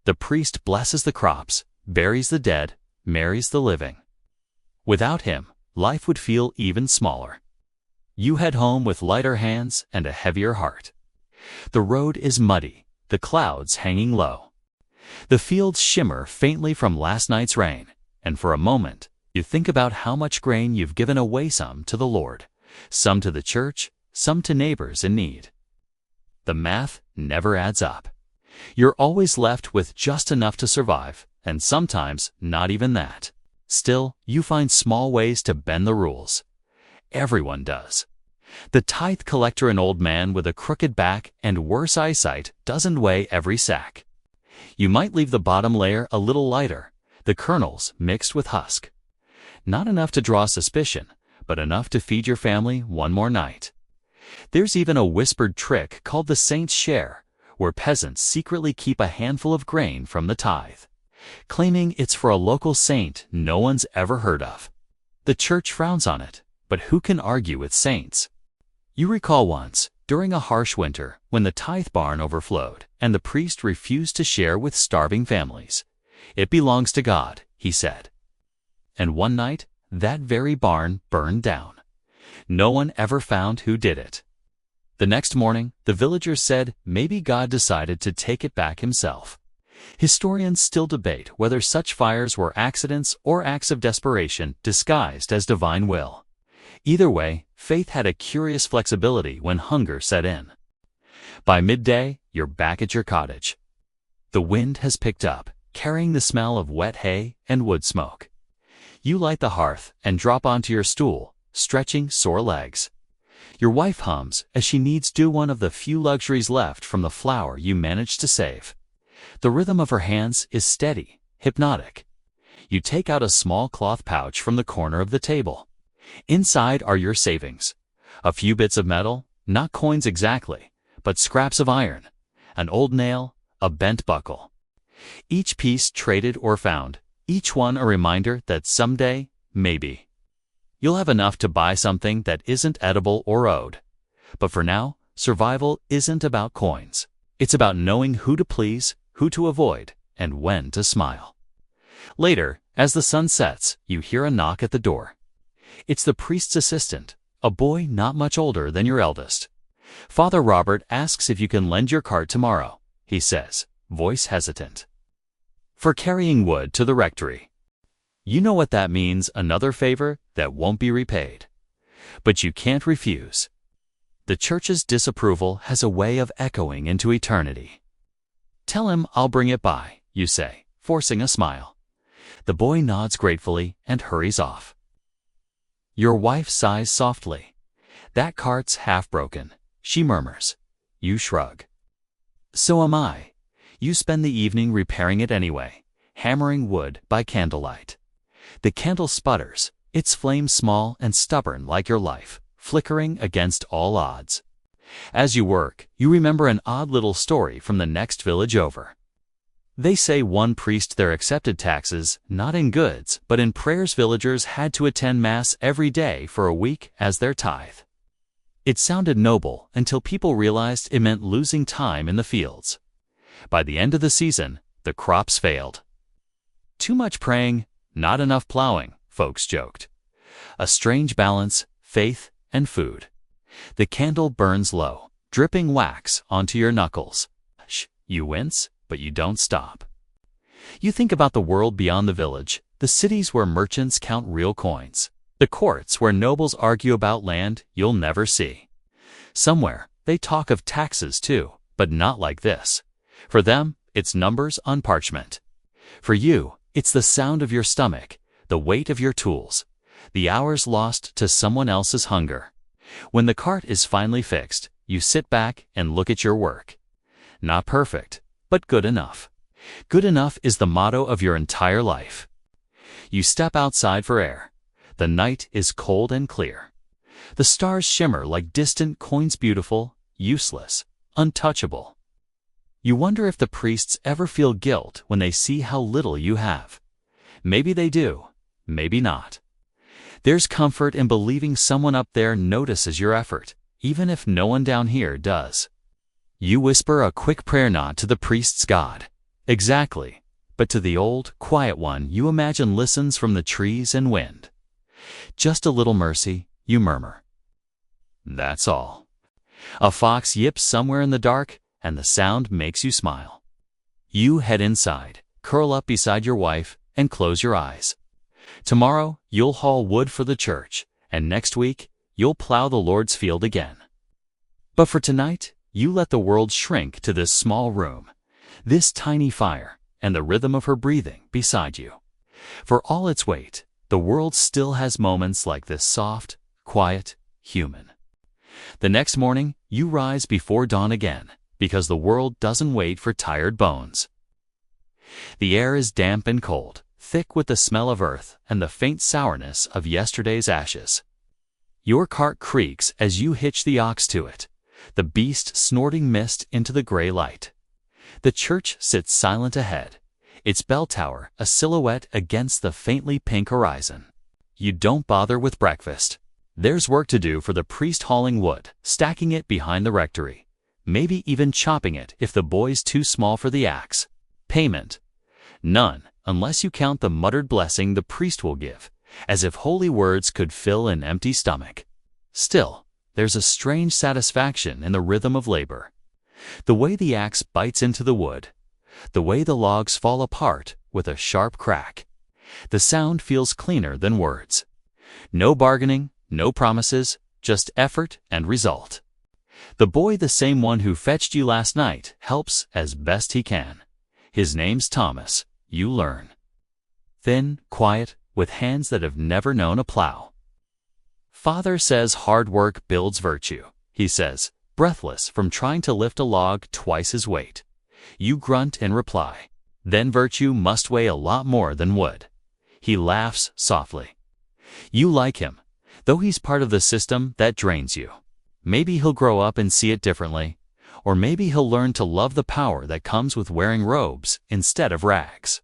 The priest blesses the crops, buries the dead, marries the living. Without him, life would feel even smaller. You head home with lighter hands and a heavier heart. The road is muddy, the clouds hanging low. The fields shimmer faintly from last night's rain, and for a moment, you think about how much grain you've given away, some to the Lord, some to the church, some to neighbors in need. The math never adds up. You're always left with just enough to survive, and sometimes not even that. Still, you find small ways to bend the rules. Everyone does. The tithe collector, an old man with a crooked back and worse eyesight, doesn't weigh every sack. You might leave the bottom layer a little lighter, the kernels mixed with husk. Not enough to draw suspicion, but enough to feed your family one more night. There's even a whispered trick called the saint's share, where peasants secretly keep a handful of grain from the tithe, claiming it's for a local saint no one's ever heard of. The church frowns on it, but who can argue with saints? You recall once, during a harsh winter, when the tithe barn overflowed and the priest refused to share with starving families. "It belongs to God," he said. And one night, that very barn burned down. No one ever found who did it. The next morning, the villagers said maybe God decided to take it back himself. Historians still debate whether such fires were accidents or acts of desperation disguised as divine will. Either way, faith had a curious flexibility when hunger set in. By midday, you're back at your cottage. The wind has picked up, carrying the smell of wet hay and wood smoke. You light the hearth and drop onto your stool, stretching sore legs. Your wife hums as she kneads do one of the few luxuries left from the flour you managed to save. The rhythm of her hands is steady, hypnotic. You take out a small cloth pouch from the corner of the table. Inside are your savings. A few bits of metal, not coins exactly, but scraps of iron, an old nail, a bent buckle. Each piece traded or found, each one a reminder that someday, maybe, you'll have enough to buy something that isn't edible or owed. But for now, survival isn't about coins. It's about knowing who to please, who to avoid, and when to smile. Later, as the sun sets, you hear a knock at the door. It's the priest's assistant, a boy not much older than your eldest. Father Robert asks if you can lend your cart tomorrow, he says, voice hesitant. For carrying wood to the rectory. You know what that means, another favor that won't be repaid. But you can't refuse. The church's disapproval has a way of echoing into eternity. Tell him I'll bring it by, you say, forcing a smile. The boy nods gratefully and hurries off. Your wife sighs softly. That cart's half broken, she murmurs. You shrug. So am I. You spend the evening repairing it anyway, hammering wood by candlelight. The candle sputters, its flame small and stubborn like your life, flickering against all odds. As you work, you remember an odd little story from the next village over. They say one priest there accepted taxes, not in goods, but in prayers. Villagers had to attend Mass every day for a week as their tithe. It sounded noble until people realized it meant losing time in the fields. By the end of the season, the crops failed. Too much praying, not enough plowing, folks joked. A strange balance, faith and food. The candle burns low, dripping wax onto your knuckles. You wince, but you don't stop. You think about the world beyond the village, the cities where merchants count real coins, the courts where nobles argue about land you'll never see. Somewhere, they talk of taxes too, but not like this. For them, it's numbers on parchment. For you, it's the sound of your stomach, the weight of your tools, the hours lost to someone else's hunger. When the cart is finally fixed, you sit back and look at your work. Not perfect, but good enough. Good enough is the motto of your entire life. You step outside for air. The night is cold and clear. The stars shimmer like distant coins, beautiful, useless, untouchable. You wonder if the priests ever feel guilt when they see how little you have. Maybe they do, maybe not. There's comfort in believing someone up there notices your effort, even if no one down here does. You whisper a quick prayer nod to the priest's God. Exactly, but to the old, quiet one you imagine listens from the trees and wind. Just a little mercy, you murmur. That's all. A fox yips somewhere in the dark, and the sound makes you smile. You head inside, curl up beside your wife, and close your eyes. Tomorrow, you'll haul wood for the church, and next week, you'll plow the Lord's field again. But for tonight, you let the world shrink to this small room, this tiny fire, and the rhythm of her breathing beside you. For all its weight, the world still has moments like this, soft, quiet, human. The next morning, you rise before dawn again, because the world doesn't wait for tired bones. The air is damp and cold, thick with the smell of earth and the faint sourness of yesterday's ashes. Your cart creaks as you hitch the ox to it, the beast snorting mist into the gray light. The church sits silent ahead, its bell tower a silhouette against the faintly pink horizon. You don't bother with breakfast. There's work to do for the priest, hauling wood, stacking it behind the rectory, maybe even chopping it if the boy's too small for the axe. Payment? None, unless you count the muttered blessing the priest will give, as if holy words could fill an empty stomach. Still, there's a strange satisfaction in the rhythm of labor. The way the axe bites into the wood, the way the logs fall apart with a sharp crack. The sound feels cleaner than words. No bargaining, no promises, just effort and result. The boy, the same one who fetched you last night, helps as best he can. His name's Thomas, you learn. Thin, quiet, with hands that have never known a plow. Father says hard work builds virtue, he says, breathless from trying to lift a log twice his weight. You grunt in reply. Then virtue must weigh a lot more than wood. He laughs softly. You like him, though he's part of the system that drains you. Maybe he'll grow up and see it differently, or maybe he'll learn to love the power that comes with wearing robes instead of rags.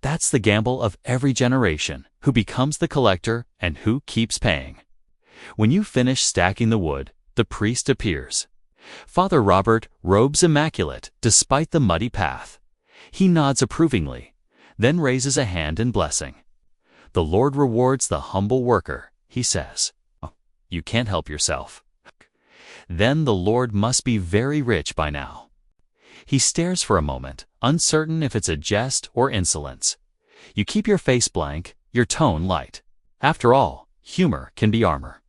That's the gamble of every generation, who becomes the collector and who keeps paying. When you finish stacking the wood, the priest appears. Father Robert, robes immaculate despite the muddy path. He nods approvingly, then raises a hand in blessing. The Lord rewards the humble worker, he says. You can't help yourself. Then the Lord must be very rich by now. He stares for a moment, uncertain if it's a jest or insolence. You keep your face blank, your tone light. After all, humor can be armor.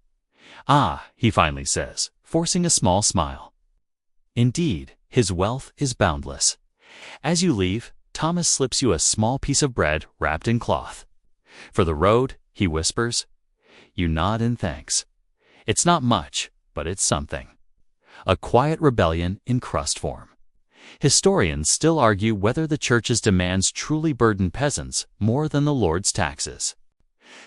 Ah, he finally says, forcing a small smile. Indeed, his wealth is boundless. As you leave, Thomas slips you a small piece of bread wrapped in cloth. For the road, he whispers. You nod in thanks. It's not much, but it's something. A quiet rebellion in crust form. Historians still argue whether the church's demands truly burden peasants more than the Lord's taxes.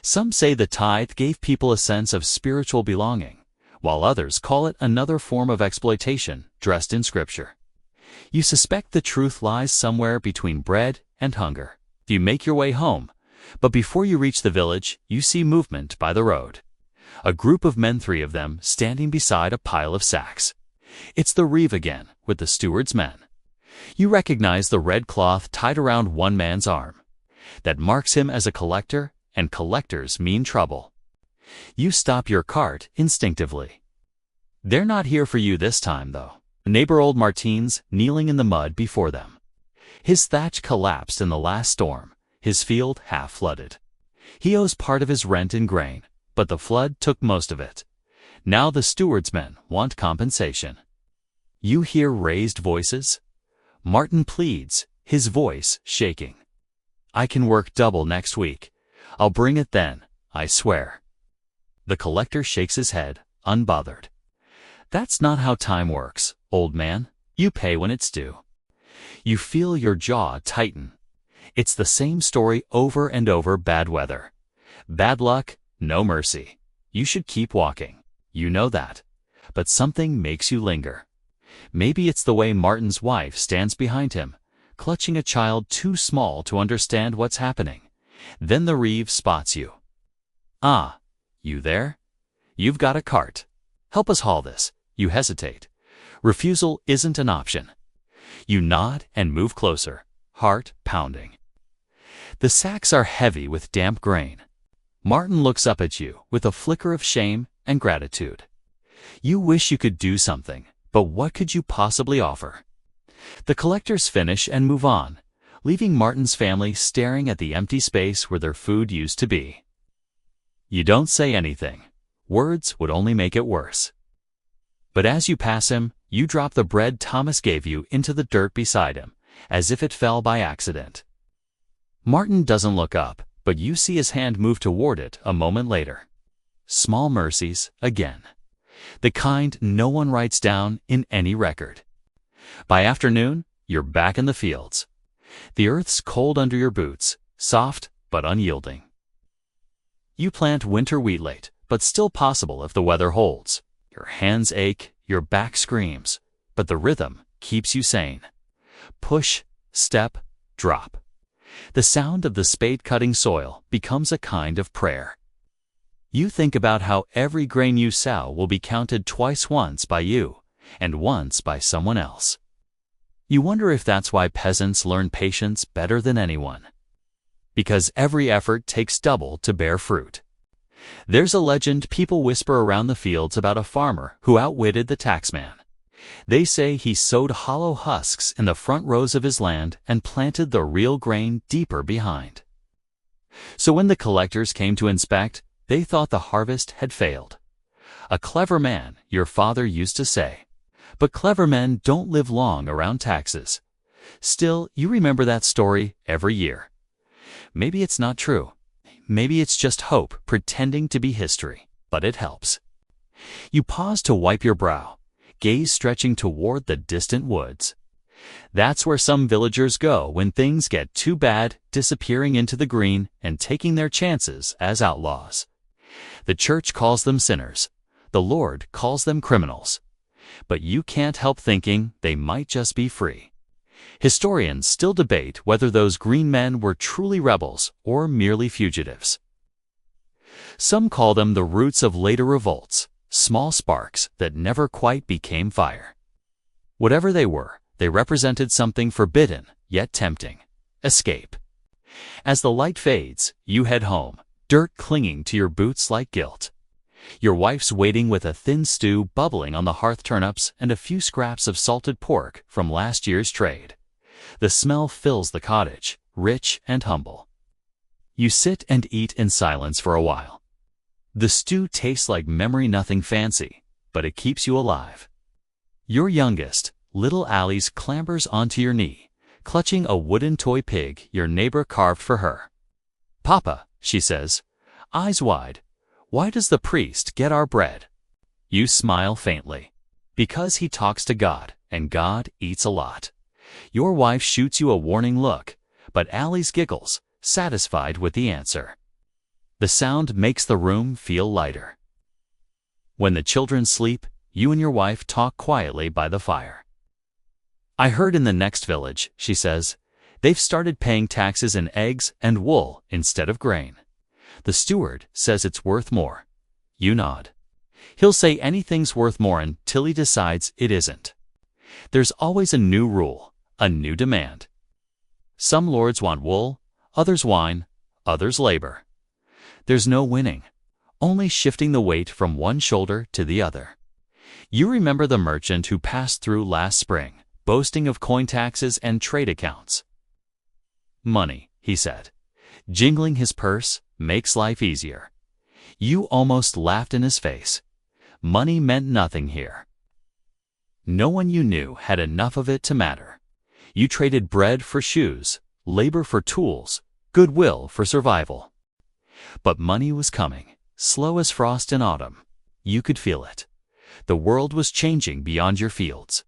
Some say the tithe gave people a sense of spiritual belonging, while others call it another form of exploitation dressed in Scripture. You suspect the truth lies somewhere between bread and hunger. You make your way home, but before you reach the village, you see movement by the road. A group of men, 3 of them, standing beside a pile of sacks. It's the reeve again, with the steward's men. You recognize the red cloth tied around one man's arm. That marks him as a collector, and collectors mean trouble. You stop your cart instinctively. They're not here for you this time, though. Neighbor old Martin's kneeling in the mud before them. His thatch collapsed in the last storm, his field half flooded. He owes part of his rent in grain, but the flood took most of it. Now the steward's men want compensation. You hear raised voices. Martin pleads, his voice shaking. I can work double next week. I'll bring it then, I swear. The collector shakes his head, unbothered. That's not how time works, old man. You pay when it's due. You feel your jaw tighten. It's the same story over and over. Bad weather. Bad luck, no mercy. You should keep walking. You know that. But something makes you linger. Maybe it's the way Martin's wife stands behind him, clutching a child too small to understand what's happening. Then the reeve spots you. Ah, you there? You've got a cart. Help us haul this. You hesitate. Refusal isn't an option. You nod and move closer, heart pounding. The sacks are heavy with damp grain. Martin looks up at you with a flicker of shame and gratitude. You wish you could do something, but what could you possibly offer? The collectors finish and move on, leaving Martin's family staring at the empty space where their food used to be. You don't say anything. Words would only make it worse. But as you pass him, you drop the bread Thomas gave you into the dirt beside him, as if it fell by accident. Martin doesn't look up, but you see his hand move toward it a moment later. Small mercies again. The kind no one writes down in any record. By afternoon, you're back in the fields. The earth's cold under your boots, soft but unyielding. You plant winter wheat late, but still possible if the weather holds. Your hands ache, your back screams, but the rhythm keeps you sane. Push, step, drop. The sound of the spade cutting soil becomes a kind of prayer. You think about how every grain you sow will be counted twice, once by you and once by someone else. You wonder if that's why peasants learn patience better than anyone. Because every effort takes double to bear fruit. There's a legend people whisper around the fields about a farmer who outwitted the taxman. They say he sowed hollow husks in the front rows of his land and planted the real grain deeper behind. So when the collectors came to inspect, they thought the harvest had failed. A clever man, your father used to say. But clever men don't live long around taxes. Still, you remember that story every year. Maybe it's not true. Maybe it's just hope pretending to be history, but it helps. You pause to wipe your brow, gaze stretching toward the distant woods. That's where some villagers go when things get too bad, disappearing into the green and taking their chances as outlaws. The church calls them sinners. The Lord calls them criminals. But you can't help thinking they might just be free. Historians still debate whether those green men were truly rebels or merely fugitives. Some call them the roots of later revolts, small sparks that never quite became fire. Whatever they were, they represented something forbidden yet tempting: escape. As the light fades, you head home, dirt clinging to your boots like guilt. Your wife's waiting with a thin stew bubbling on the hearth, turnips and a few scraps of salted pork from last year's trade. The smell fills the cottage, rich and humble. You sit and eat in silence for a while. The stew tastes like memory, nothing fancy, but it keeps you alive. Your youngest, little Alice, clambers onto your knee, clutching a wooden toy pig your neighbor carved for her. "Papa," she says, eyes wide, "why does the priest get our bread?" You smile faintly. Because he talks to God, and God eats a lot. Your wife shoots you a warning look, but Alice giggles, satisfied with the answer. The sound makes the room feel lighter. When the children sleep, you and your wife talk quietly by the fire. "I heard in the next village," she says, "they've started paying taxes in eggs and wool instead of grain. The steward says it's worth more." You nod. He'll say anything's worth more until he decides it isn't. There's always a new rule, a new demand. Some lords want wool, others wine, others labor. There's no winning, only shifting the weight from one shoulder to the other. You remember the merchant who passed through last spring, boasting of coin taxes and trade accounts. "Money," he said, jingling his purse, "makes life easier." You almost laughed in his face. Money meant nothing here. No one you knew had enough of it to matter. You traded bread for shoes, labor for tools, goodwill for survival. But money was coming, slow as frost in autumn. You could feel it. The world was changing beyond your fields.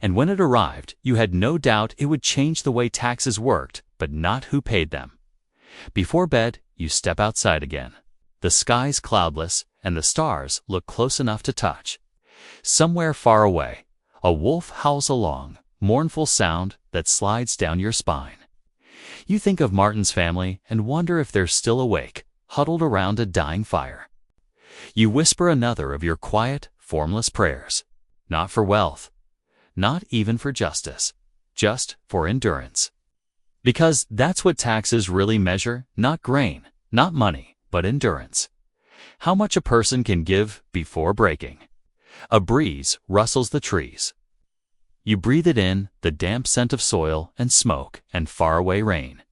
And when it arrived, you had no doubt it would change the way taxes worked, but not who paid them. Before bed, you step outside again. The sky's cloudless, and the stars look close enough to touch. Somewhere far away, a wolf howls a long, mournful sound that slides down your spine. You think of Martin's family and wonder if they're still awake, huddled around a dying fire. You whisper another of your quiet, formless prayers, not for wealth, not even for justice, just for endurance. Because that's what taxes really measure, not grain, not money, but endurance. How much a person can give before breaking. A breeze rustles the trees. You breathe it in, the damp scent of soil and smoke and faraway rain.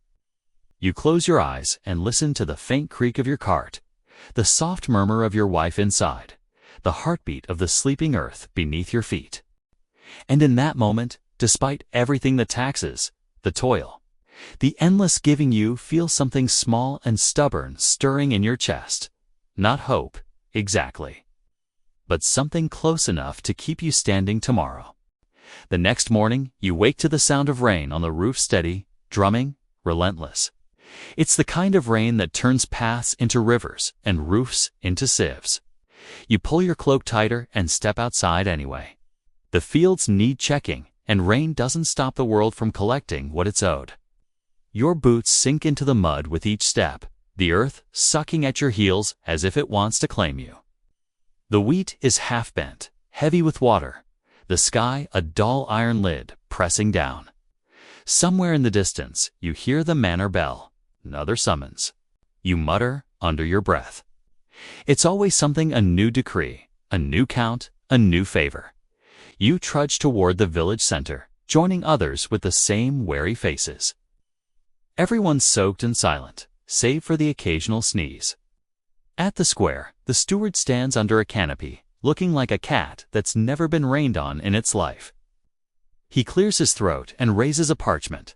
You close your eyes and listen to the faint creak of your cart, the soft murmur of your wife inside, the heartbeat of the sleeping earth beneath your feet. And in that moment, despite everything, the taxes, the toil, the endless giving, you feel something small and stubborn stirring in your chest. Not hope, exactly, but something close enough to keep you standing tomorrow. The next morning, you wake to the sound of rain on the roof, steady, drumming, relentless. It's the kind of rain that turns paths into rivers and roofs into sieves. You pull your cloak tighter and step outside anyway. The fields need checking, and rain doesn't stop the world from collecting what it's owed. Your boots sink into the mud with each step, the earth sucking at your heels as if it wants to claim you. The wheat is half bent, heavy with water, the sky a dull iron lid pressing down. Somewhere in the distance, you hear the manor bell, another summons. You mutter under your breath. It's always something, a new decree, a new count, a new favor. You trudge toward the village center, joining others with the same wary faces. Everyone's soaked and silent, save for the occasional sneeze. At the square, the steward stands under a canopy, looking like a cat that's never been rained on in its life. He clears his throat and raises a parchment.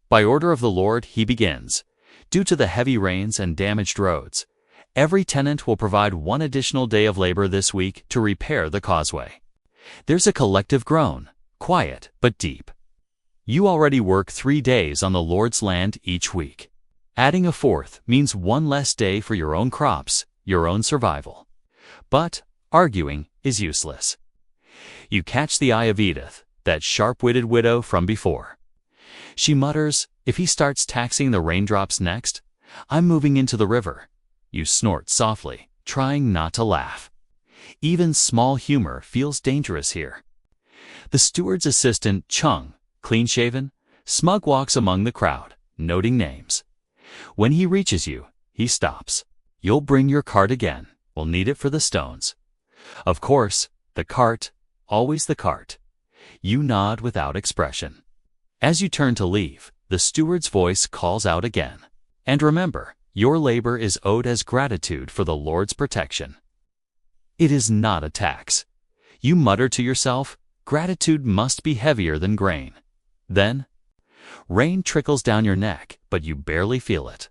By order of the Lord, he begins. Due to the heavy rains and damaged roads, every tenant will provide 1 additional day of labor this week to repair the causeway. There's a collective groan, quiet but deep. You already work 3 days on the Lord's land each week. Adding a fourth means one less day for your own crops, your own survival. But arguing is useless. You catch the eye of Edith, that sharp-witted widow from before. She mutters, "If he starts taxing the raindrops next, I'm moving into the river." You snort softly, trying not to laugh. Even small humor feels dangerous here. The steward's assistant, Chung, clean-shaven, smug walks among the crowd, noting names. When he reaches you, he stops. "You'll bring your cart again. We'll need it for the stones." Of course, the cart, always the cart. You nod without expression. As you turn to leave, the steward's voice calls out again. "And remember, your labor is owed as gratitude for the Lord's protection." It is not a tax. You mutter to yourself, "Gratitude must be heavier than grain." Then, rain trickles down your neck, but you barely feel it.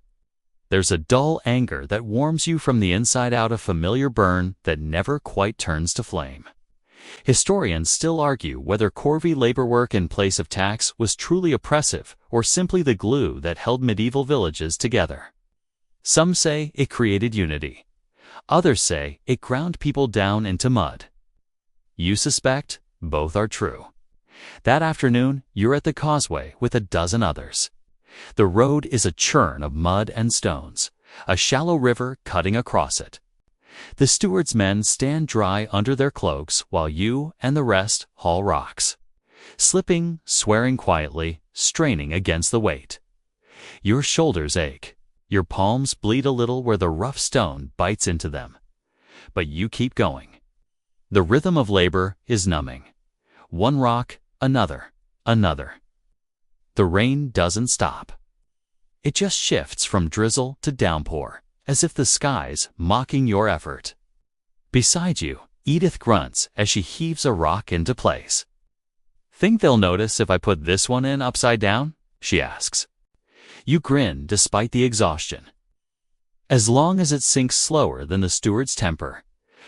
There's a dull anger that warms you from the inside out, a familiar burn that never quite turns to flame. Historians still argue whether corvée labor work in place of tax was truly oppressive or simply the glue that held medieval villages together. Some say it created unity. Others say it ground people down into mud. You suspect both are true. That afternoon, you're at the causeway with a dozen others. The road is a churn of mud and stones, a shallow river cutting across it. The steward's men stand dry under their cloaks while you and the rest haul rocks. Slipping, swearing quietly, straining against the weight. Your shoulders ache. Your palms bleed a little where the rough stone bites into them. But you keep going. The rhythm of labor is numbing. One rock, another, another. The rain doesn't stop. It just shifts from drizzle to downpour, as if the sky's mocking your effort. Beside you, Edith grunts as she heaves a rock into place. "Think they'll notice if I put this one in upside down?" she asks. You grin despite the exhaustion. As long as it sinks slower than the steward's temper.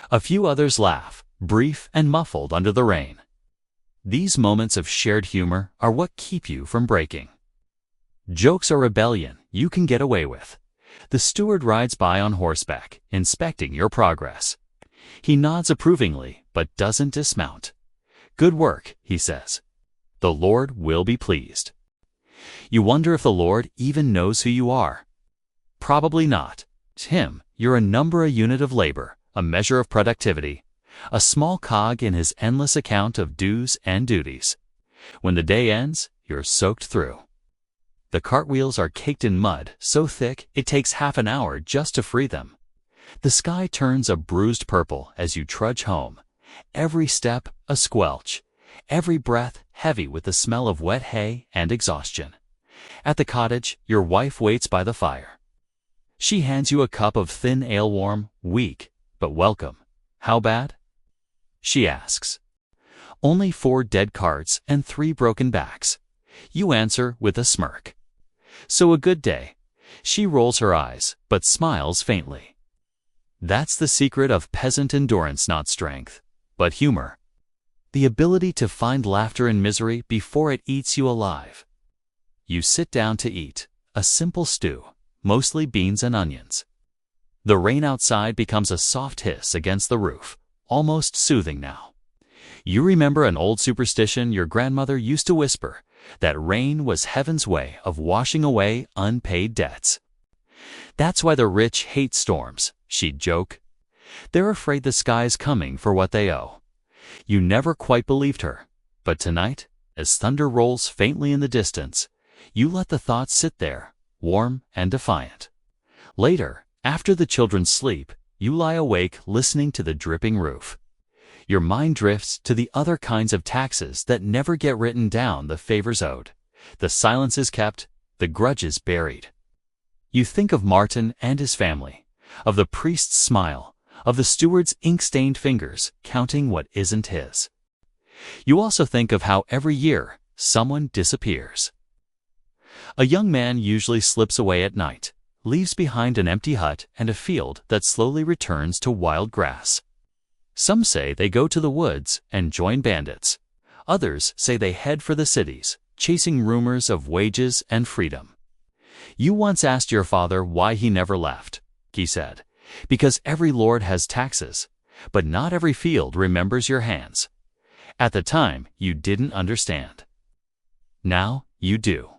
A few others laugh, brief and muffled under the rain. These moments of shared humor are what keep you from breaking. Jokes or rebellion you can get away with. The steward rides by on horseback, inspecting your progress. He nods approvingly, but doesn't dismount. "Good work," he says. "The Lord will be pleased." You wonder if the Lord even knows who you are. Probably not. To him, you're a number, a unit of labor, a measure of productivity, a small cog in his endless account of dues and duties. When the day ends, you're soaked through. The cartwheels are caked in mud so thick it takes half an hour just to free them. The sky turns a bruised purple as you trudge home, every step a squelch, every breath heavy with the smell of wet hay and exhaustion. At the cottage, your wife waits by the fire. She hands you a cup of thin ale, warm, weak, but welcome. "How bad?" she asks. "Only 4 dead carts and 3 broken backs." You answer with a smirk. "So a good day." She rolls her eyes, but smiles faintly. That's the secret of peasant endurance, not strength, but humor. The ability to find laughter in misery before it eats you alive. You sit down to eat, a simple stew, mostly beans and onions. The rain outside becomes a soft hiss against the roof, almost soothing now. You remember an old superstition your grandmother used to whisper, that rain was heaven's way of washing away unpaid debts. "That's why the rich hate storms," she'd joke. "They're afraid the sky's coming for what they owe." You never quite believed her, but tonight, as thunder rolls faintly in the distance, you let the thought sit there, warm and defiant. Later, after the children sleep, you lie awake listening to the dripping roof. Your mind drifts to the other kinds of taxes that never get written down, the favors owed, the silences kept, the grudges buried. You think of Martin and his family, of the priest's smile, of the steward's ink-stained fingers counting what isn't his. You also think of how every year someone disappears. A young man usually slips away at night, leaves behind an empty hut and a field that slowly returns to wild grass. Some say they go to the woods and join bandits. Others say they head for the cities, chasing rumors of wages and freedom. You once asked your father why he never left. He said, "Because every lord has taxes, but not every field remembers your hands." At the time, you didn't understand. Now you do.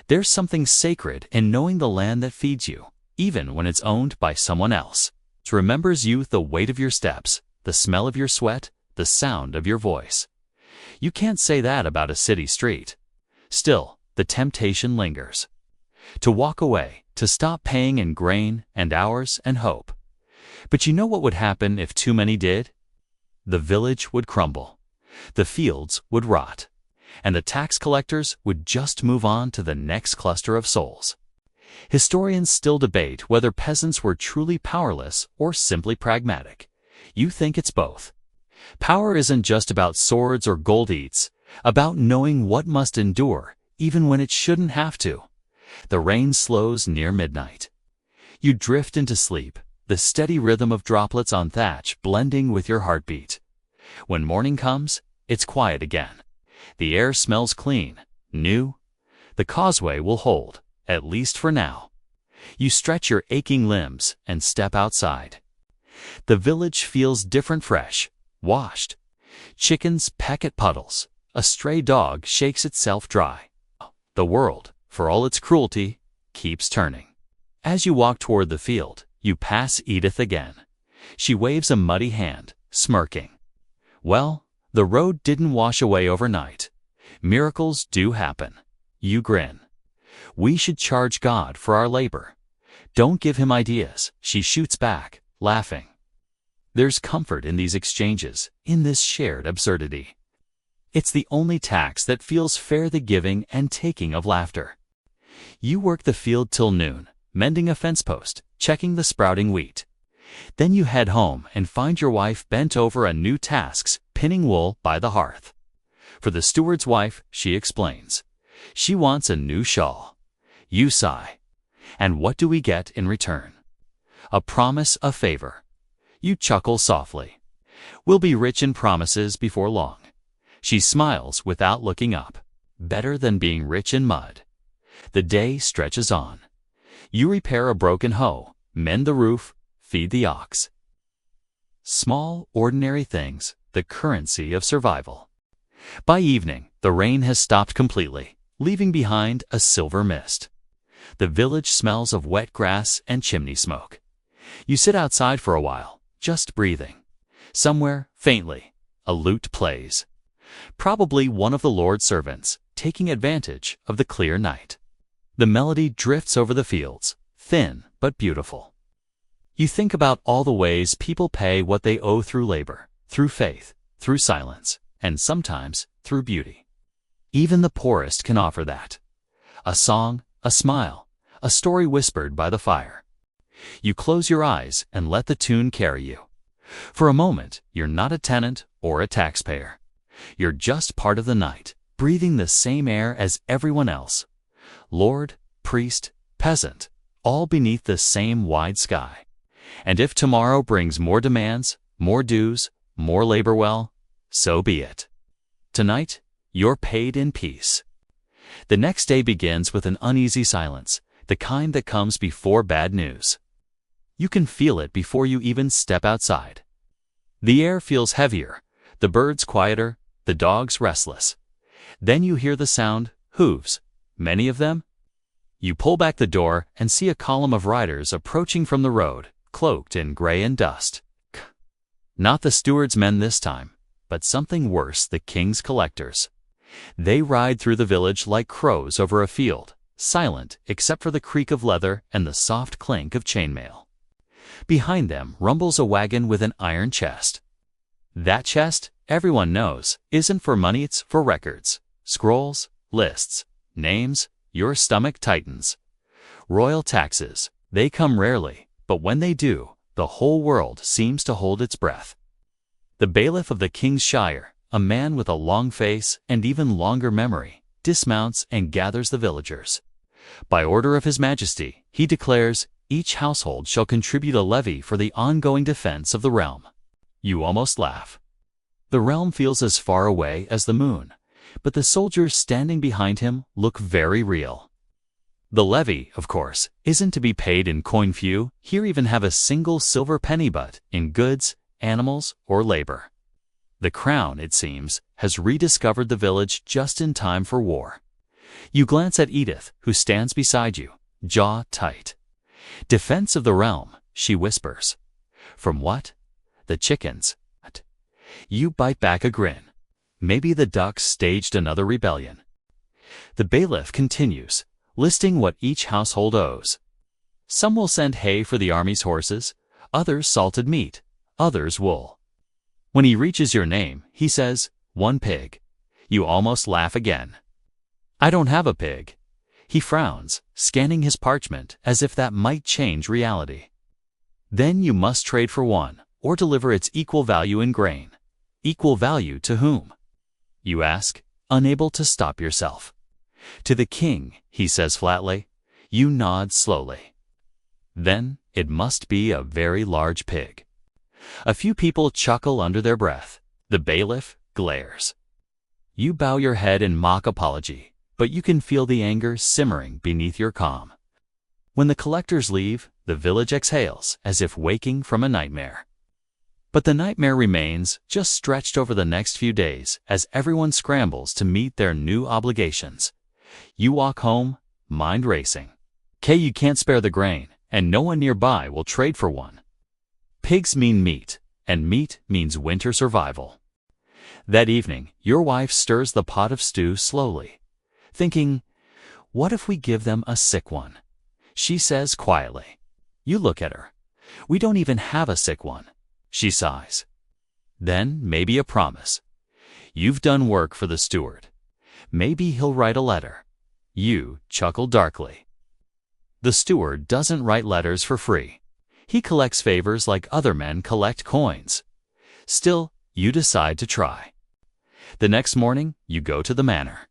There's something sacred in knowing the land that feeds you, even when it's owned by someone else. It remembers you the weight of your steps, the smell of your sweat, the sound of your voice. You can't say that about a city street. Still, the temptation lingers. To walk away, to stop paying in grain and hours and hope. But you know what would happen if too many did? The village would crumble. The fields would rot. And the tax collectors would just move on to the next cluster of souls. Historians still debate whether peasants were truly powerless or simply pragmatic. You think it's both. Power isn't just about swords or gold eats, about knowing what must endure, even when it shouldn't have to. The rain slows near midnight. You drift into sleep, the steady rhythm of droplets on thatch blending with your heartbeat. When morning comes, it's quiet again. The air smells clean, new. The causeway will hold, at least for now. You stretch your aching limbs and step outside. The village feels different, fresh, washed. Chickens peck at puddles. A stray dog shakes itself dry. The world, for all its cruelty, keeps turning. As you walk toward the field, you pass Edith again. She waves a muddy hand, smirking. Well, the road didn't wash away overnight. Miracles do happen. You grin. We should charge God for our labor. Don't give him ideas, she shoots back, laughing. There's comfort in these exchanges, in this shared absurdity. It's the only tax that feels fair, the giving and taking of laughter. You work the field till noon, mending a fence post, checking the sprouting wheat. Then you head home and find your wife bent over a new task, pinning wool by the hearth. For the steward's wife, she explains. She wants a new shawl. You sigh. And what do we get in return? A promise, a favor. You chuckle softly. We'll be rich in promises before long. She smiles without looking up. Better than being rich in mud. The day stretches on. You repair a broken hoe, mend the roof, feed the ox. Small, ordinary things, the currency of survival. By evening, the rain has stopped completely, leaving behind a silver mist. The village smells of wet grass and chimney smoke. You sit outside for a while, just breathing. Somewhere, faintly, a lute plays. Probably one of the Lord's servants, taking advantage of the clear night. The melody drifts over the fields, thin but beautiful. You think about all the ways people pay what they owe through labor, through faith, through silence, and sometimes through beauty. Even the poorest can offer that. A song, a smile, a story whispered by the fire. You close your eyes and let the tune carry you. For a moment, you're not a tenant or a taxpayer. You're just part of the night, breathing the same air as everyone else. Lord, priest, peasant, all beneath the same wide sky. And if tomorrow brings more demands, more dues, more labor, well, so be it. Tonight, you're paid in peace. The next day begins with an uneasy silence, the kind that comes before bad news. You can feel it before you even step outside. The air feels heavier, the birds quieter, the dogs restless. Then you hear the sound, hooves, many of them. You pull back the door and see a column of riders approaching from the road, cloaked in gray and dust. Not the steward's men this time, but something worse, the king's collectors. They ride through the village like crows over a field, silent except for the creak of leather and the soft clink of chainmail. Behind them rumbles a wagon with an iron chest. That chest, everyone knows, isn't for money, it's for records, scrolls, lists, names. Your stomach tightens. Royal taxes, they come rarely, but when they do, the whole world seems to hold its breath. The bailiff of the king's shire, a man with a long face and even longer memory, dismounts and gathers the villagers. By order of His Majesty, he declares, each household shall contribute a levy for the ongoing defense of the realm. You almost laugh. The realm feels as far away as the moon, but the soldiers standing behind him look very real. The levy, of course, isn't to be paid in coin. Few here even have a single silver penny, but in goods, animals, or labor. The crown, it seems, has rediscovered the village just in time for war. You glance at Edith, who stands beside you, jaw tight. "Defense of the realm," she whispers. "From what?" "The chickens." You bite back a grin. Maybe the ducks staged another rebellion. The bailiff continues, listing what each household owes. Some will send hay for the army's horses, others salted meat, others wool. When he reaches your name, he says, "1 pig." You almost laugh again. "I don't have a pig." He frowns, scanning his parchment as if that might change reality. Then you must trade for one, or deliver its equal value in grain. Equal value to whom? You ask, unable to stop yourself. "To the king," he says flatly. You nod slowly. Then it must be a very large pig. A few people chuckle under their breath. The bailiff glares. You bow your head in mock apology, but you can feel the anger simmering beneath your calm. When the collectors leave, the village exhales as if waking from a nightmare. But the nightmare remains, just stretched over the next few days as everyone scrambles to meet their new obligations. You walk home, mind racing. You can't spare the grain, and no one nearby will trade for one. Pigs mean meat, and meat means winter survival. That evening, your wife stirs the pot of stew slowly, thinking, "What if we give them a sick one?" She says quietly. You look at her. "We don't even have a sick one." She sighs. Then maybe a promise. You've done work for the steward. Maybe he'll write a letter. You chuckle darkly. The steward doesn't write letters for free. He collects favors like other men collect coins. Still, you decide to try. The next morning, you go to the manor.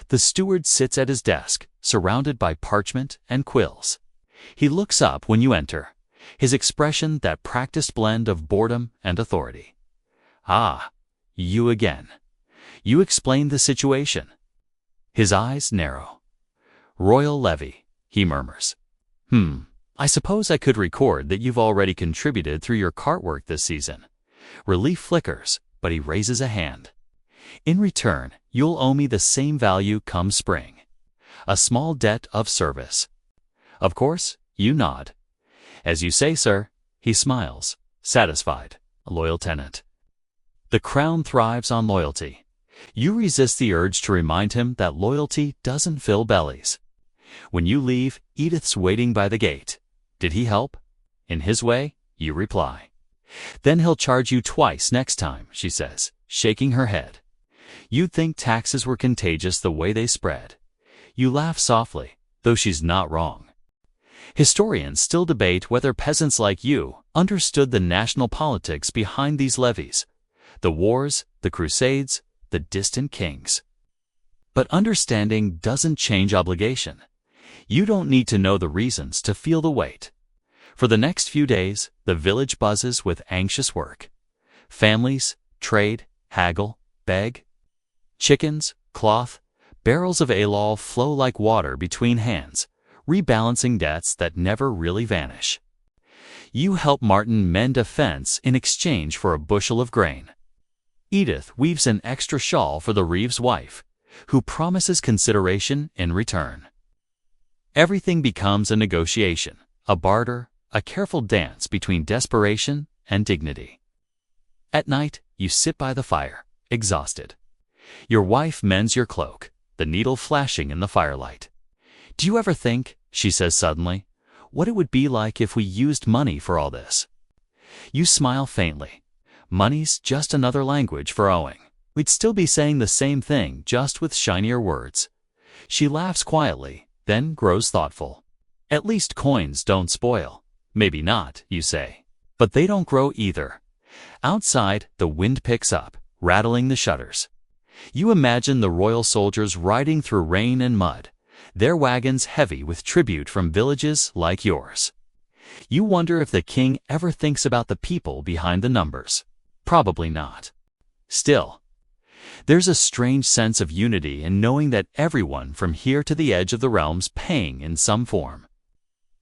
The steward sits at his desk, surrounded by parchment and quills. He looks up when you enter, his expression that practiced blend of boredom and authority. "Ah, you again." You explain the situation. His eyes narrow. "Royal levy," he murmurs. I suppose I could record that you've already contributed through your cart work this season." Relief flickers, but he raises a hand. "In return, you'll owe me the same value come spring. A small debt of service." Of course, you nod. "As you say, sir." He smiles, satisfied, a loyal tenant. The crown thrives on loyalty. You resist the urge to remind him that loyalty doesn't fill bellies. When you leave, Edith's waiting by the gate. Did he help? In his way, you reply. "Then he'll charge you twice next time," she says, shaking her head. You'd think taxes were contagious the way they spread. You laugh softly, though she's not wrong. Historians still debate whether peasants like you understood the national politics behind these levies, the wars, the crusades, the distant kings. But understanding doesn't change obligation. You don't need to know the reasons to feel the weight. For the next few days, the village buzzes with anxious work. Families trade, haggle, beg. Chickens, cloth, barrels of ale flow like water between hands, rebalancing debts that never really vanish. You help Martin mend a fence in exchange for a bushel of grain. Edith weaves an extra shawl for the Reeves' wife, who promises consideration in return. Everything becomes a negotiation, a barter, a careful dance between desperation and dignity. At night, you sit by the fire, exhausted. Your wife mends your cloak, the needle flashing in the firelight. "Do you ever think," she says suddenly, "what it would be like if we used money for all this?" You smile faintly. Money's just another language for owing. We'd still be saying the same thing, just with shinier words. She laughs quietly, then grows thoughtful. "At least coins don't spoil." "Maybe not," you say. "But they don't grow either." Outside, the wind picks up, rattling the shutters. You imagine the royal soldiers riding through rain and mud, their wagons heavy with tribute from villages like yours. You wonder if the king ever thinks about the people behind the numbers. Probably not. Still, There's a strange sense of unity in knowing that everyone from here to the edge of the realm's paying in some form.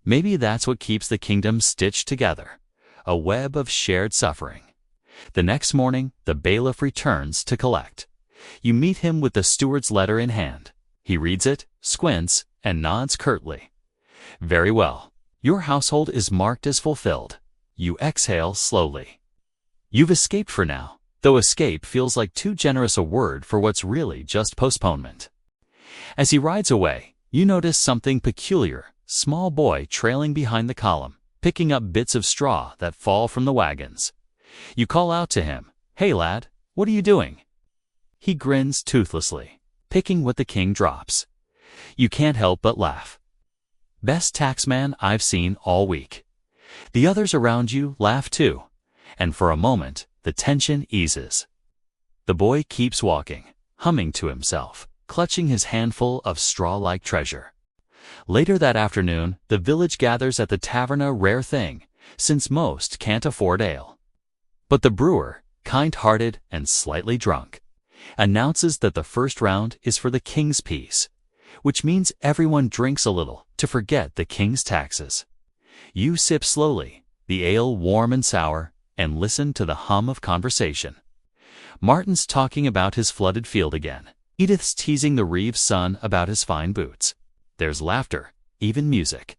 Maybe that's what keeps the kingdom stitched together, a web of shared suffering. The next morning, the bailiff returns to collect. You meet him with the steward's letter in hand. He reads it, squints, and nods curtly. Very well. Your household is marked as fulfilled. You exhale slowly. You've escaped for now, though escape feels like too generous a word for what's really just postponement. As he rides away, you notice something peculiar, small boy trailing behind the column, picking up bits of straw that fall from the wagons. You call out to him, "Hey lad, what are you doing?" He grins toothlessly, picking what the king drops. You can't help but laugh. Best taxman I've seen all week. The others around you laugh too, and for a moment, the tension eases. The boy keeps walking, humming to himself, clutching his handful of straw-like treasure. Later that afternoon, the village gathers at the tavern, a rare thing, since most can't afford ale. But the brewer, kind-hearted and slightly drunk, announces that the first round is for the king's peace, which means everyone drinks a little to forget the king's taxes. You sip slowly, the ale warm and sour, and listen to the hum of conversation. Martin's talking about his flooded field again. Edith's teasing the Reeves' son about his fine boots. There's laughter, even music.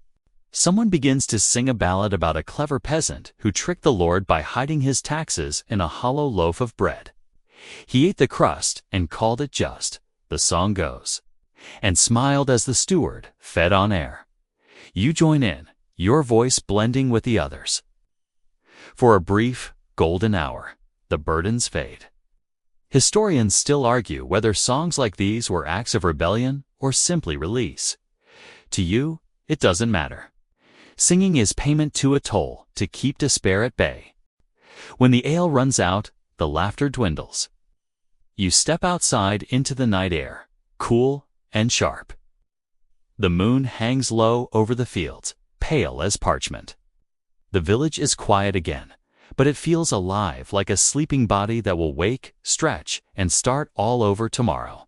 Someone begins to sing a ballad about a clever peasant who tricked the lord by hiding his taxes in a hollow loaf of bread. He ate the crust and called it just, the song goes, and smiled as the steward fed on air. You join in, your voice blending with the others. For a brief, golden hour, the burdens fade. Historians still argue whether songs like these were acts of rebellion or simply release. To you, it doesn't matter. Singing is payment to a toll to keep despair at bay. When the ale runs out, the laughter dwindles. You step outside into the night air, cool and sharp. The moon hangs low over the fields, pale as parchment. The village is quiet again, but it feels alive, like a sleeping body that will wake, stretch, and start all over tomorrow.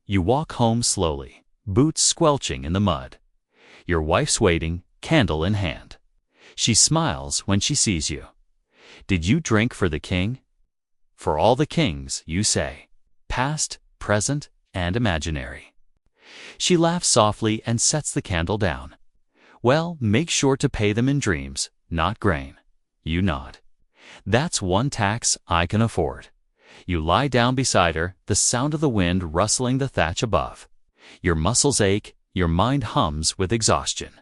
You walk home slowly, boots squelching in the mud. Your wife's waiting, candle in hand. She smiles when she sees you. Did you drink for the king? For all the kings, you say, past, present, and imaginary. She laughs softly and sets the candle down. Well, make sure to pay them in dreams, not grain. You nod. That's one tax I can afford. You lie down beside her, the sound of the wind rustling the thatch above. Your muscles ache, your mind hums with exhaustion.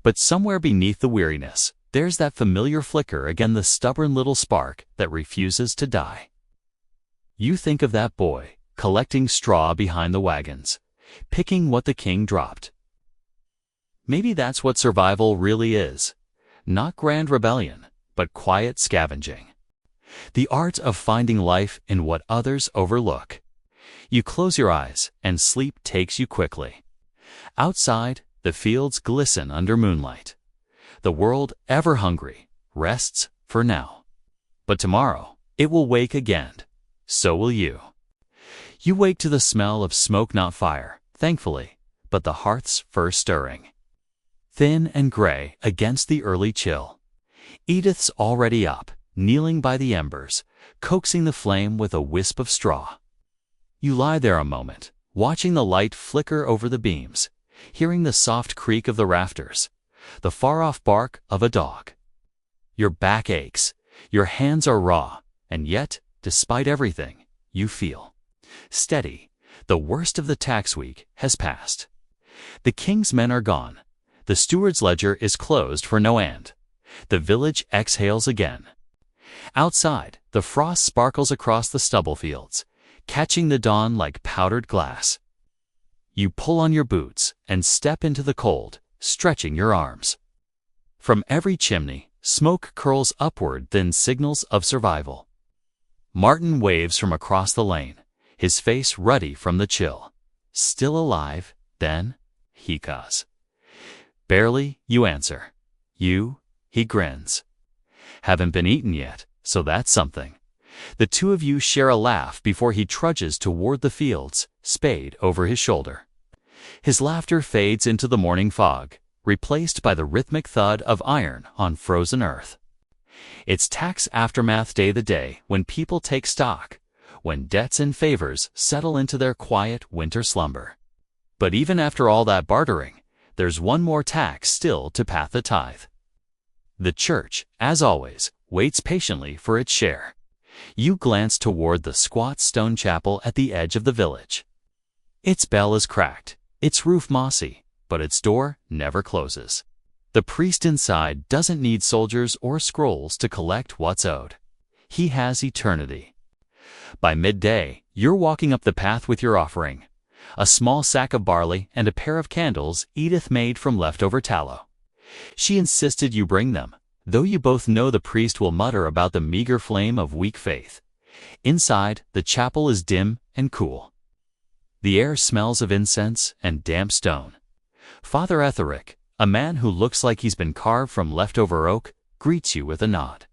But somewhere beneath the weariness, there's that familiar flicker again, the stubborn little spark that refuses to die. You think of that boy, collecting straw behind the wagons, picking what the king dropped. Maybe that's what survival really is. Not grand rebellion, but quiet scavenging. The art of finding life in what others overlook. You close your eyes, and sleep takes you quickly. Outside, the fields glisten under moonlight. The world, ever hungry, rests for now. But tomorrow, it will wake again. So will you. You wake to the smell of smoke, not fire, thankfully, but the hearth's first stirring. Thin and gray against the early chill. Edith's already up, kneeling by the embers, coaxing the flame with a wisp of straw. You lie there a moment, watching the light flicker over the beams, hearing the soft creak of the rafters, the far-off bark of a dog. Your back aches, your hands are raw, and yet, despite everything, you feel steady. The worst of the tax week has passed. The king's men are gone. The steward's ledger is closed for no end. The village exhales again. Outside, the frost sparkles across the stubble fields, catching the dawn like powdered glass. You pull on your boots and step into the cold, stretching your arms. From every chimney, smoke curls upward, thin signals of survival. Martin waves from across the lane, his face ruddy from the chill. Still alive, then? He caws. Barely, you answer. You? He grins. Haven't been eaten yet, so that's something. The two of you share a laugh before he trudges toward the fields, spade over his shoulder. His laughter fades into the morning fog, replaced by the rhythmic thud of iron on frozen earth. It's tax aftermath day, the day when people take stock, when debts and favors settle into their quiet winter slumber. But even after all that bartering, there's one more tax still to pay, the tithe. The church, as always, waits patiently for its share. You glance toward the squat stone chapel at the edge of the village. Its bell is cracked, its roof mossy, but its door never closes. The priest inside doesn't need soldiers or scrolls to collect what's owed. He has eternity. By midday, you're walking up the path with your offering, a small sack of barley and a pair of candles Edith made from leftover tallow. She insisted you bring them, though you both know the priest will mutter about the meager flame of weak faith. Inside, the chapel is dim and cool. The air smells of incense and damp stone. Father Etherick, a man who looks like he's been carved from leftover oak, greets you with a nod.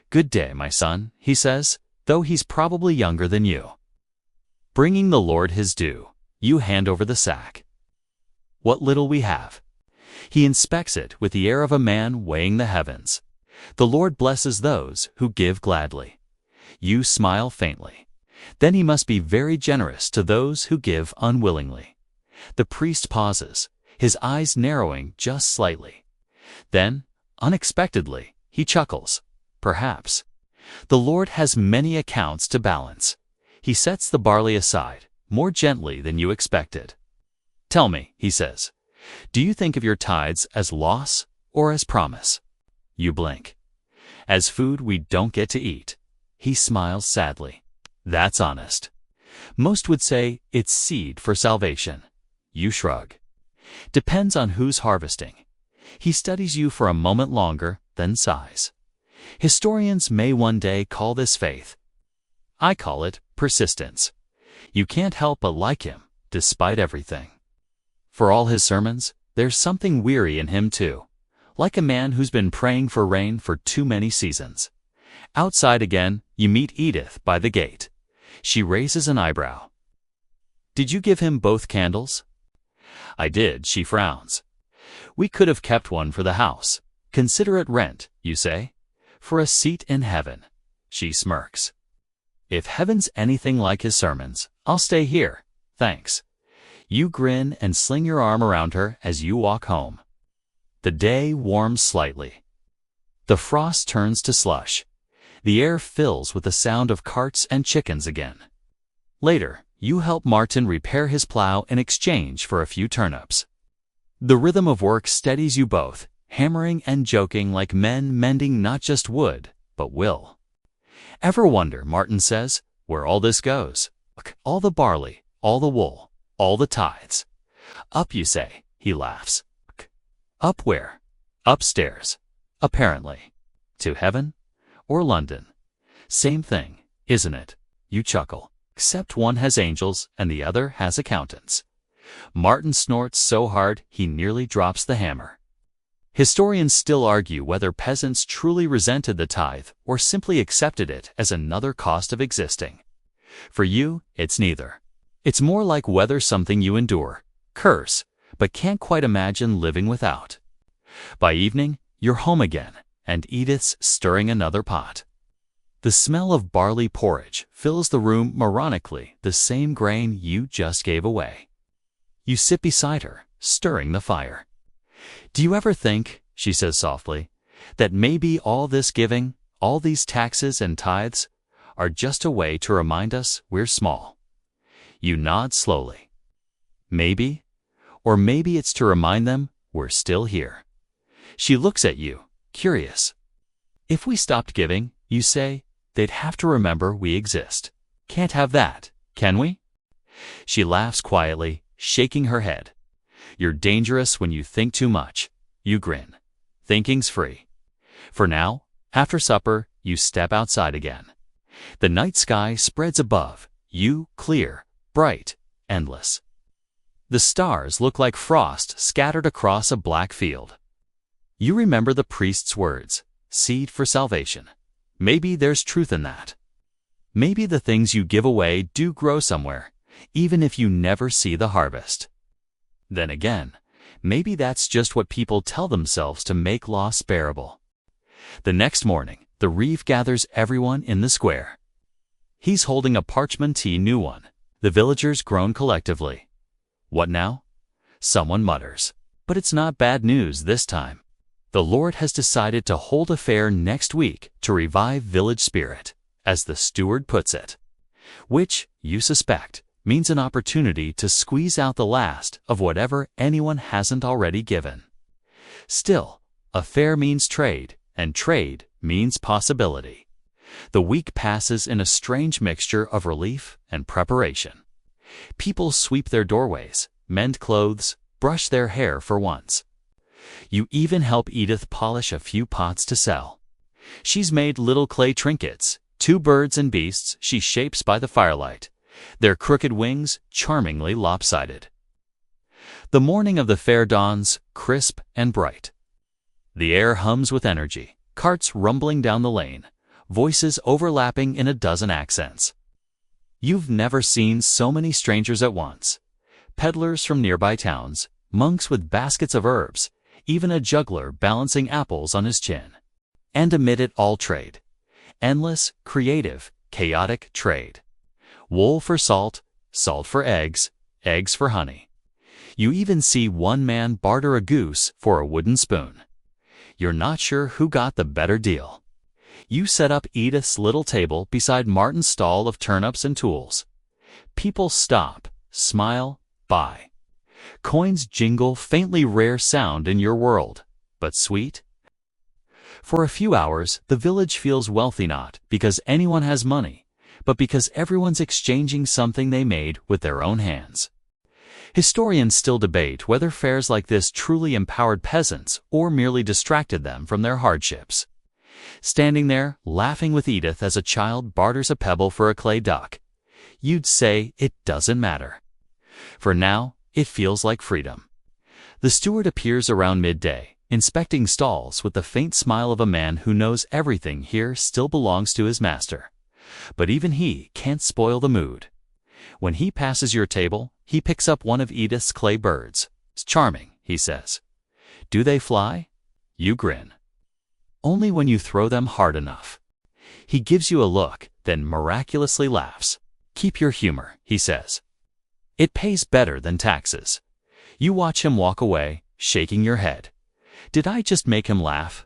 "Good day, my son," he says, though he's probably younger than you. Bringing the Lord his due, you hand over the sack. "What little we have." He inspects it with the air of a man weighing the heavens. "The Lord blesses those who give gladly." You smile faintly. Then he must be very generous to those who give unwillingly. The priest pauses, his eyes narrowing just slightly. Then, unexpectedly, he chuckles. "Perhaps. The Lord has many accounts to balance." He sets the barley aside, more gently than you expected. "Tell me," he says, "do you think of your tithes as loss or as promise?" You blink. "As food we don't get to eat." He smiles sadly. "That's honest. Most would say it's seed for salvation." You shrug. "Depends on who's harvesting." He studies you for a moment longer, then sighs. "Historians may one day call this faith. I call it persistence." You can't help but like him, despite everything. For all his sermons, there's something weary in him too, like a man who's been praying for rain for too many seasons. Outside again, you meet Edith by the gate. She raises an eyebrow. "Did you give him both candles?" "I did," she frowns. "We could have kept one for the house. Consider it rent," you say. "For a seat in heaven." She smirks. "If heaven's anything like his sermons, I'll stay here, thanks." You grin and sling your arm around her as you walk home. The day warms slightly. The frost turns to slush. The air fills with the sound of carts and chickens again. Later, you help Martin repair his plow in exchange for a few turnips. The rhythm of work steadies you both, hammering and joking like men mending not just wood, but will. "Ever wonder," Martin says, "where all this goes? Look, all the barley, all the wool, all the tithes." "Up," you say. He laughs. "Up where?" "Upstairs. Apparently. To heaven? Or London? Same thing, isn't it?" You chuckle. "Except one has angels and the other has accountants." Martin snorts so hard he nearly drops the hammer. Historians still argue whether peasants truly resented the tithe or simply accepted it as another cost of existing. For you, it's neither. It's more like whether something you endure, curse, but can't quite imagine living without. By evening, you're home again, and Edith's stirring another pot. The smell of barley porridge fills the room, moronically the same grain you just gave away. You sit beside her, stirring the fire. "Do you ever think," she says softly, "that maybe all this giving, all these taxes and tithes, are just a way to remind us we're small?" You nod slowly. "Maybe. Or maybe it's to remind them we're still here." She looks at you, curious. "If we stopped giving," you say, "they'd have to remember we exist. Can't have that, can we?" She laughs quietly, shaking her head. "You're dangerous when you think too much." You grin. Thinking's free. For now, after supper, you step outside again. The night sky spreads above, you clear, bright, endless. The stars look like frost scattered across a black field. You remember the priest's words, seed for salvation. Maybe there's truth in that. Maybe the things you give away do grow somewhere, even if you never see the harvest. Then again, maybe that's just what people tell themselves to make loss bearable. The next morning, the reeve gathers everyone in the square. He's holding a parchment new one. The villagers groan collectively. What now? Someone mutters. But it's not bad news this time. The Lord has decided to hold a fair next week to revive village spirit, as the steward puts it. Which, you suspect, means an opportunity to squeeze out the last of whatever anyone hasn't already given. Still, a fair means trade, and trade means possibility. The week passes in a strange mixture of relief and preparation. People sweep their doorways, mend clothes, brush their hair for once. You even help Edith polish a few pots to sell. She's made little clay trinkets, 2 birds and beasts she shapes by the firelight, their crooked wings charmingly lopsided. The morning of the fair dawns, crisp and bright. The air hums with energy, carts rumbling down the lane, voices overlapping in a dozen accents. You've never seen so many strangers at once. Peddlers from nearby towns, monks with baskets of herbs, even a juggler balancing apples on his chin. And amid it all trade. Endless, creative, chaotic trade. Wool for salt, salt for eggs, eggs for honey. You even see one man barter a goose for a wooden spoon. You're not sure who got the better deal. You set up Edith's little table beside Martin's stall of turnips and tools. People stop, smile, buy. Coins jingle, faintly rare sound in your world, but sweet. For a few hours, the village feels wealthy not because anyone has money, but because everyone's exchanging something they made with their own hands. Historians still debate whether fairs like this truly empowered peasants or merely distracted them from their hardships. Standing there, laughing with Edith as a child barters a pebble for a clay duck, you'd say it doesn't matter. For now, it feels like freedom. The steward appears around midday, inspecting stalls with the faint smile of a man who knows everything here still belongs to his master. But even he can't spoil the mood. When he passes your table, he picks up one of Edith's clay birds. It's charming, he says. Do they fly? You grin. Only when you throw them hard enough. He gives you a look, then miraculously laughs. Keep your humor, he says. It pays better than taxes. You watch him walk away, shaking your head. Did I just make him laugh?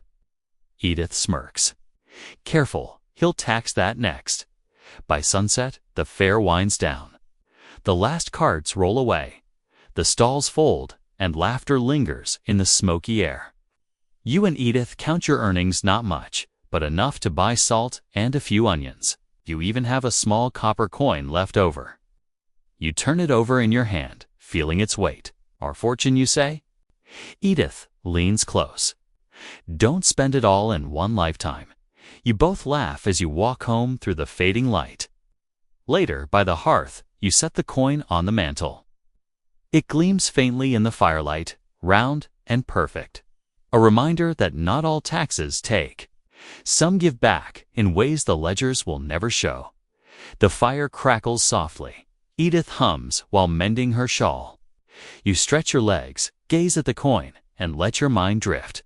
Edith smirks. Careful, he'll tax that next. By sunset, the fair winds down. The last carts roll away. The stalls fold, and laughter lingers in the smoky air. You and Edith count your earnings not much, but enough to buy salt and a few onions. You even have a small copper coin left over. You turn it over in your hand, feeling its weight. Our fortune, you say? Edith leans close. Don't spend it all in one lifetime. You both laugh as you walk home through the fading light. Later, by the hearth, you set the coin on the mantel. It gleams faintly in the firelight, round and perfect. A reminder that not all taxes take. Some give back in ways the ledgers will never show. The fire crackles softly. Edith hums while mending her shawl. You stretch your legs, gaze at the coin, and let your mind drift.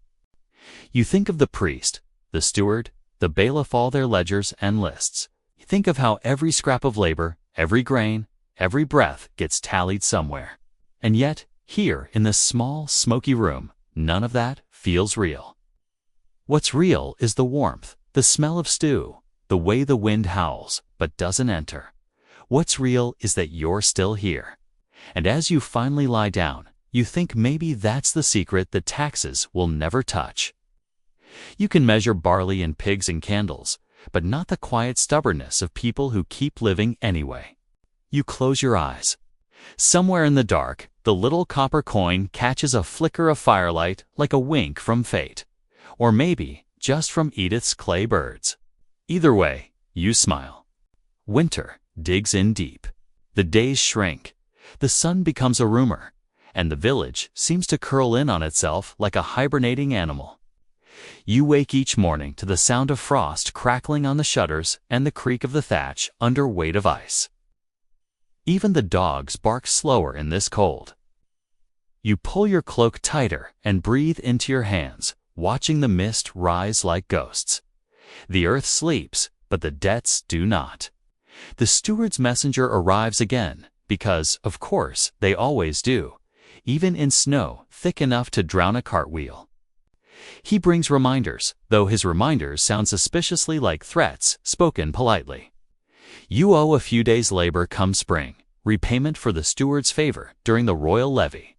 You think of the priest, the steward, the bailiff, all their ledgers and lists. You think of how every scrap of labor, every grain, every breath gets tallied somewhere. And yet, here in this small, smoky room, none of that feels real. What's real is the warmth, the smell of stew, the way the wind howls but doesn't enter. What's real is that you're still here. And as you finally lie down, you think maybe that's the secret that taxes will never touch. You can measure barley and pigs and candles, but not the quiet stubbornness of people who keep living anyway. You close your eyes. Somewhere in the dark, the little copper coin catches a flicker of firelight like a wink from fate. Or maybe just from Edith's clay birds. Either way, you smile. Winter digs in deep. The days shrink. The sun becomes a rumor, and the village seems to curl in on itself like a hibernating animal. You wake each morning to the sound of frost crackling on the shutters and the creak of the thatch under weight of ice. Even the dogs bark slower in this cold. You pull your cloak tighter and breathe into your hands, watching the mist rise like ghosts. The earth sleeps, but the debts do not. The steward's messenger arrives again, because, of course, they always do, even in snow thick enough to drown a cartwheel. He brings reminders, though his reminders sound suspiciously like threats spoken politely. You owe a few days' labor come spring, repayment for the steward's favor during the royal levy.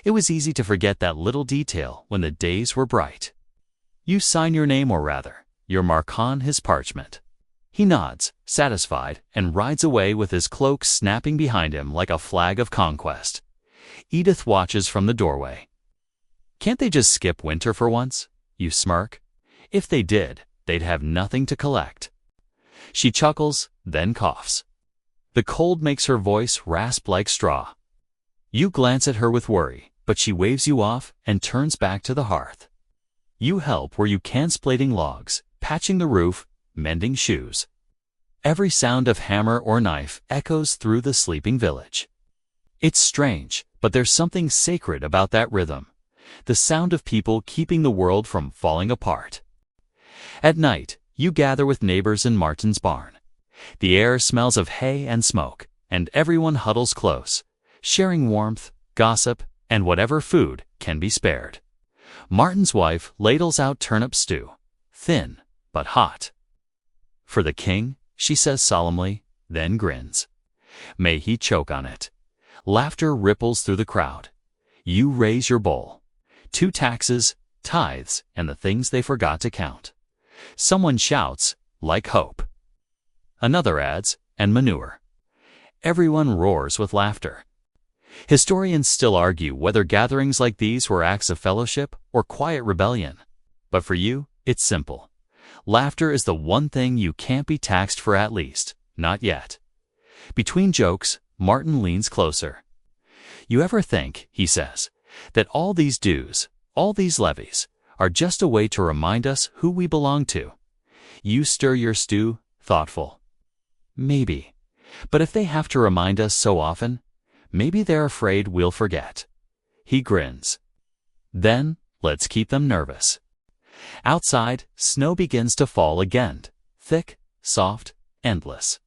It was easy to forget that little detail when the days were bright. You sign your name, or rather, your mark on his parchment. He nods, satisfied, and rides away with his cloak snapping behind him like a flag of conquest. Edith watches from the doorway. Can't they just skip winter for once? You smirk. If they did, they'd have nothing to collect. She chuckles, then coughs. The cold makes her voice rasp like straw. You glance at her with worry, but she waves you off and turns back to the hearth. You help where you can, splitting logs, patching the roof, mending shoes. Every sound of hammer or knife echoes through the sleeping village. It's strange, but there's something sacred about that rhythm. The sound of people keeping the world from falling apart. At night, you gather with neighbors in Martin's barn. The air smells of hay and smoke, and everyone huddles close, sharing warmth, gossip, and whatever food can be spared. Martin's wife ladles out turnip stew, thin but hot. For the king, she says solemnly, then grins. May he choke on it. Laughter ripples through the crowd. You raise your bowl. 2 taxes, tithes, and the things they forgot to count. Someone shouts, like hope. Another adds, and manure. Everyone roars with laughter. Historians still argue whether gatherings like these were acts of fellowship or quiet rebellion. But for you, it's simple. Laughter is the one thing you can't be taxed for, at least, not yet. Between jokes, Martin leans closer. You ever think, he says, that all these dues, all these levies, are just a way to remind us who we belong to? You stir your stew, thoughtful. Maybe. But if they have to remind us so often, maybe they're afraid we'll forget. He grins. Then, let's keep them nervous. Outside, snow begins to fall again, thick, soft, endless.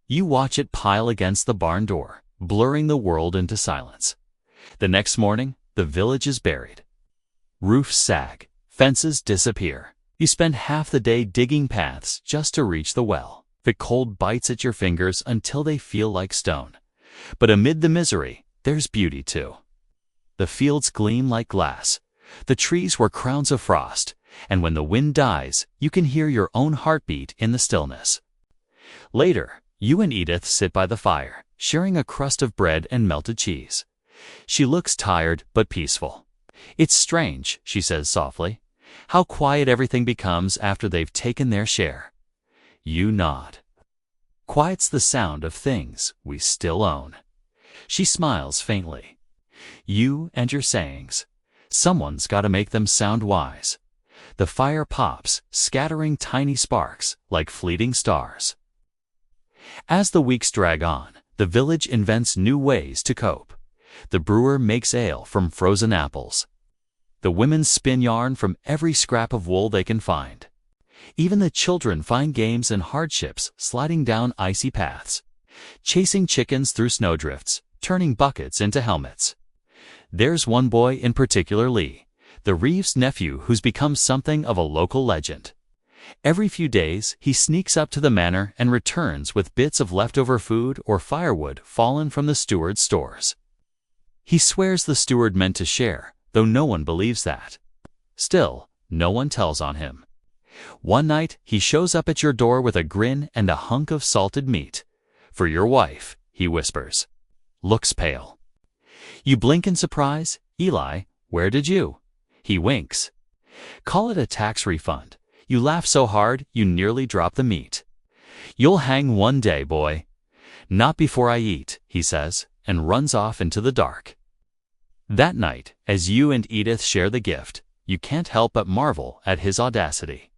You watch it pile against the barn door, blurring the world into silence. The next morning, the village is buried. Roofs sag, fences disappear. You spend half the day digging paths just to reach the well. The cold bites at your fingers until they feel like stone. But amid the misery, there's beauty too. The fields gleam like glass. The trees were crowns of frost, and when the wind dies, you can hear your own heartbeat in the stillness. Later, you and Edith sit by the fire, sharing a crust of bread and melted cheese. She looks tired but peaceful. It's strange, she says softly, how quiet everything becomes after they've taken their share. You nod. Quiet's the sound of things we still own. She smiles faintly. You and your sayings. Someone's got to make them sound wise. The fire pops, scattering tiny sparks like fleeting stars. As the weeks drag on, the village invents new ways to cope. The brewer makes ale from frozen apples. The women spin yarn from every scrap of wool they can find. Even the children find games and hardships sliding down icy paths, chasing chickens through snowdrifts, turning buckets into helmets. There's one boy in particular, Lee, the Reeves' nephew, who's become something of a local legend. Every few days, he sneaks up to the manor and returns with bits of leftover food or firewood fallen from the steward's stores. He swears the steward meant to share, though no one believes that. Still, no one tells on him. One night, he shows up at your door with a grin and a hunk of salted meat. For your wife, he whispers. Looks pale. You blink in surprise. Eli, where did you? He winks. Call it a tax refund. You laugh so hard, you nearly drop the meat. You'll hang one day, boy. Not before I eat, he says, and runs off into the dark. That night, as you and Edith share the gift, you can't help but marvel at his audacity.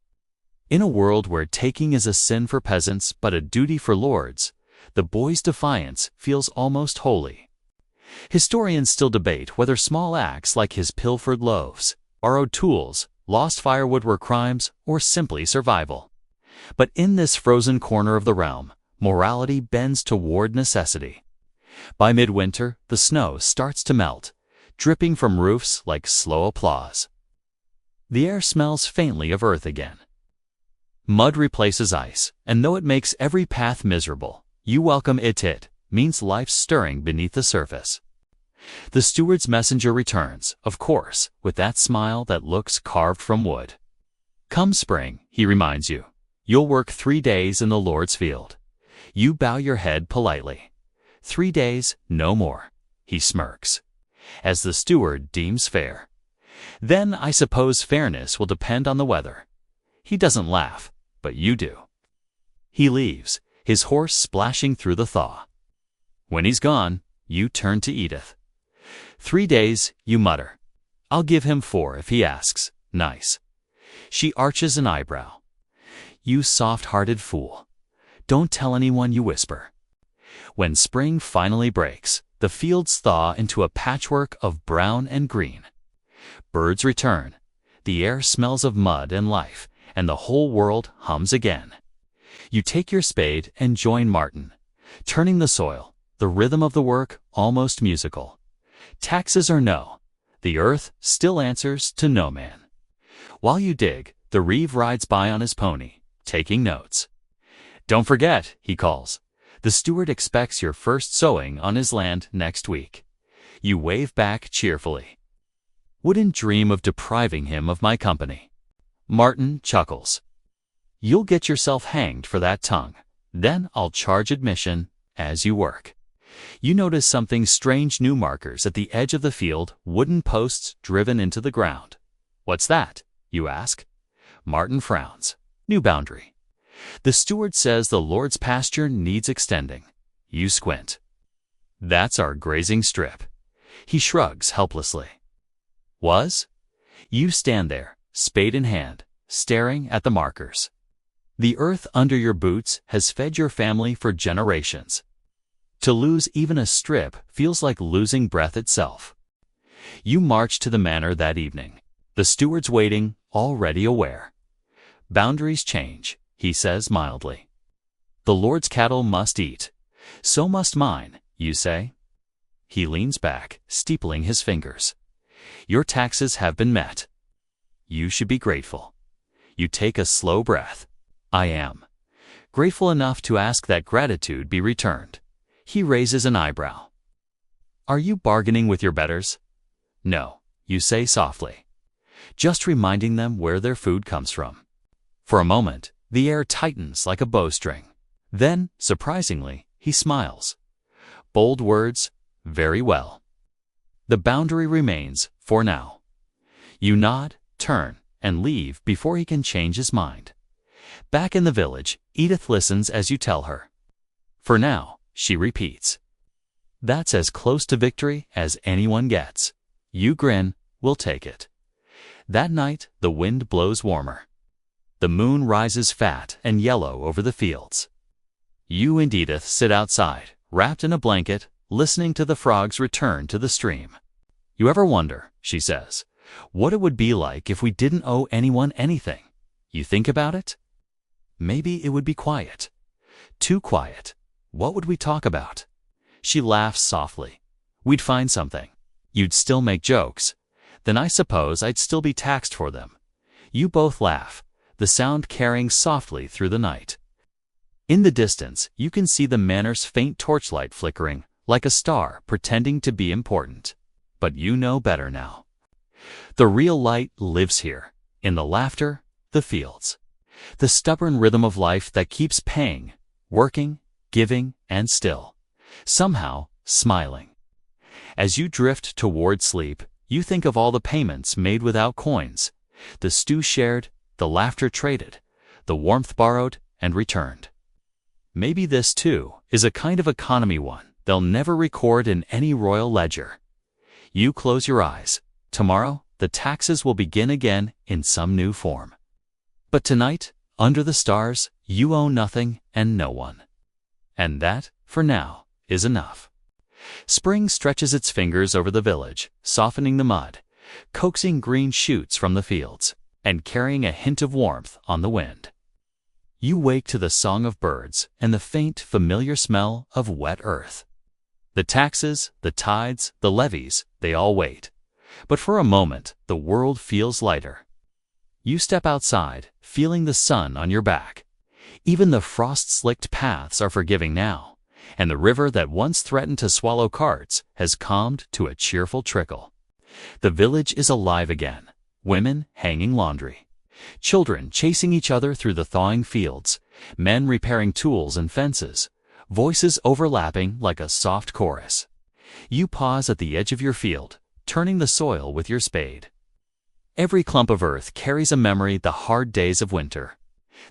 In a world where taking is a sin for peasants but a duty for lords, the boy's defiance feels almost holy. Historians still debate whether small acts like his pilfered loaves, borrowed tools, lost firewood were crimes, or simply survival. But in this frozen corner of the realm, morality bends toward necessity. By midwinter, the snow starts to melt, dripping from roofs like slow applause. The air smells faintly of earth again. Mud replaces ice, and though it makes every path miserable, you welcome it. It means life's stirring beneath the surface. The steward's messenger returns, of course, with that smile that looks carved from wood. Come spring, he reminds you, you'll work 3 days in the Lord's field. You bow your head politely. 3 days, no more, he smirks, as the steward deems fair. Then I suppose fairness will depend on the weather. He doesn't laugh, but you do. He leaves, his horse splashing through the thaw. When he's gone, you turn to Edith. 3 days, you mutter. I'll give him 4 if he asks. Nice. She arches an eyebrow. You soft-hearted fool. Don't tell anyone, you whisper. When spring finally breaks, the fields thaw into a patchwork of brown and green. Birds return. The air smells of mud and life, and the whole world hums again. You take your spade and join Martin, turning the soil, the rhythm of the work almost musical. Taxes or no, the earth still answers to no man. While you dig, the reeve rides by on his pony, taking notes. Don't forget, he calls. The steward expects your first sowing on his land next week. You wave back cheerfully. Wouldn't dream of depriving him of my company. Martin chuckles. You'll get yourself hanged for that tongue. Then I'll charge admission as you work. You notice something strange: new markers at the edge of the field, wooden posts driven into the ground. What's that? You ask. Martin frowns. New boundary. The steward says the Lord's pasture needs extending. You squint. That's our grazing strip. He shrugs helplessly. Was? You stand there, spade in hand, staring at the markers. The earth under your boots has fed your family for generations. To lose even a strip feels like losing breath itself. You march to the manor that evening. The steward's waiting, already aware. Boundaries change, he says mildly. The Lord's cattle must eat. So must mine, you say. He leans back, steepling his fingers. Your taxes have been met. You should be grateful. You take a slow breath. I am. Grateful enough to ask that gratitude be returned. He raises an eyebrow. Are you bargaining with your betters? No, you say softly. Just reminding them where their food comes from. For a moment, the air tightens like a bowstring. Then, surprisingly, he smiles. Bold words, very well. The boundary remains, for now. You nod, turn, and leave before he can change his mind. Back in the village, Edith listens as you tell her. For now, she repeats. That's as close to victory as anyone gets. You grin, we'll take it. That night, the wind blows warmer. The moon rises fat and yellow over the fields. You and Edith sit outside, wrapped in a blanket, listening to the frogs return to the stream. You ever wonder, she says, what it would be like if we didn't owe anyone anything? You think about it? Maybe it would be quiet. Too quiet. What would we talk about? She laughs softly. We'd find something. You'd still make jokes. Then I suppose I'd still be taxed for them. You both laugh, the sound carrying softly through the night. In the distance, you can see the manor's faint torchlight flickering, like a star pretending to be important. But you know better now. The real light lives here, in the laughter, the fields. The stubborn rhythm of life that keeps paying, working, giving, and still, somehow, smiling. As you drift toward sleep, you think of all the payments made without coins, the stew shared, the laughter traded, the warmth borrowed and returned. Maybe this, too, is a kind of economy one they'll never record in any royal ledger. You close your eyes. Tomorrow, the taxes will begin again in some new form. But tonight, under the stars, you own nothing and no one. And that, for now, is enough. Spring stretches its fingers over the village, softening the mud, coaxing green shoots from the fields, and carrying a hint of warmth on the wind. You wake to the song of birds and the faint, familiar smell of wet earth. The taxes, the tides, the levies, they all wait. But for a moment, the world feels lighter. You step outside, feeling the sun on your back. Even the frost-slicked paths are forgiving now, and the river that once threatened to swallow carts has calmed to a cheerful trickle. The village is alive again, women hanging laundry, children chasing each other through the thawing fields, men repairing tools and fences, voices overlapping like a soft chorus. You pause at the edge of your field, turning the soil with your spade. Every clump of earth carries a memory, the hard days of winter,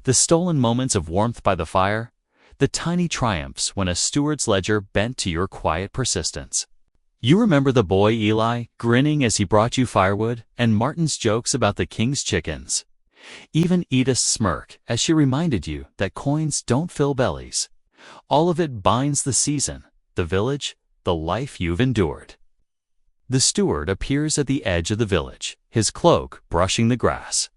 the stolen moments of warmth by the fire, the tiny triumphs when a steward's ledger bent to your quiet persistence. You remember the boy Eli grinning as he brought you firewood, and Martin's jokes about the king's chickens. Even Edith's smirk as she reminded you that coins don't fill bellies. All of it binds the season, the village, the life you've endured. The steward appears at the edge of the village, his cloak brushing the grass.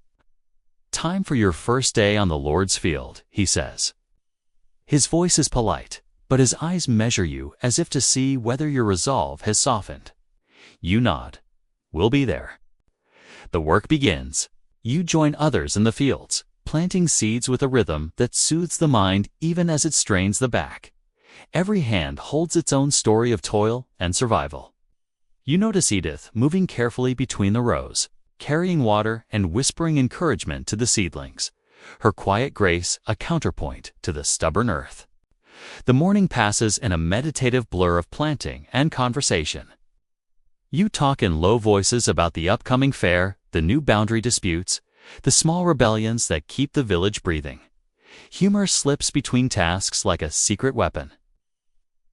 "Time for your first day on the Lord's field," he says. His voice is polite, but his eyes measure you as if to see whether your resolve has softened. You nod. "We'll be there." The work begins. You join others in the fields, planting seeds with a rhythm that soothes the mind even as it strains the back. Every hand holds its own story of toil and survival. You notice Edith moving carefully between the rows, carrying water and whispering encouragement to the seedlings, her quiet grace a counterpoint to the stubborn earth. The morning passes in a meditative blur of planting and conversation. You talk in low voices about the upcoming fair, the new boundary disputes, the small rebellions that keep the village breathing. Humor slips between tasks like a secret weapon.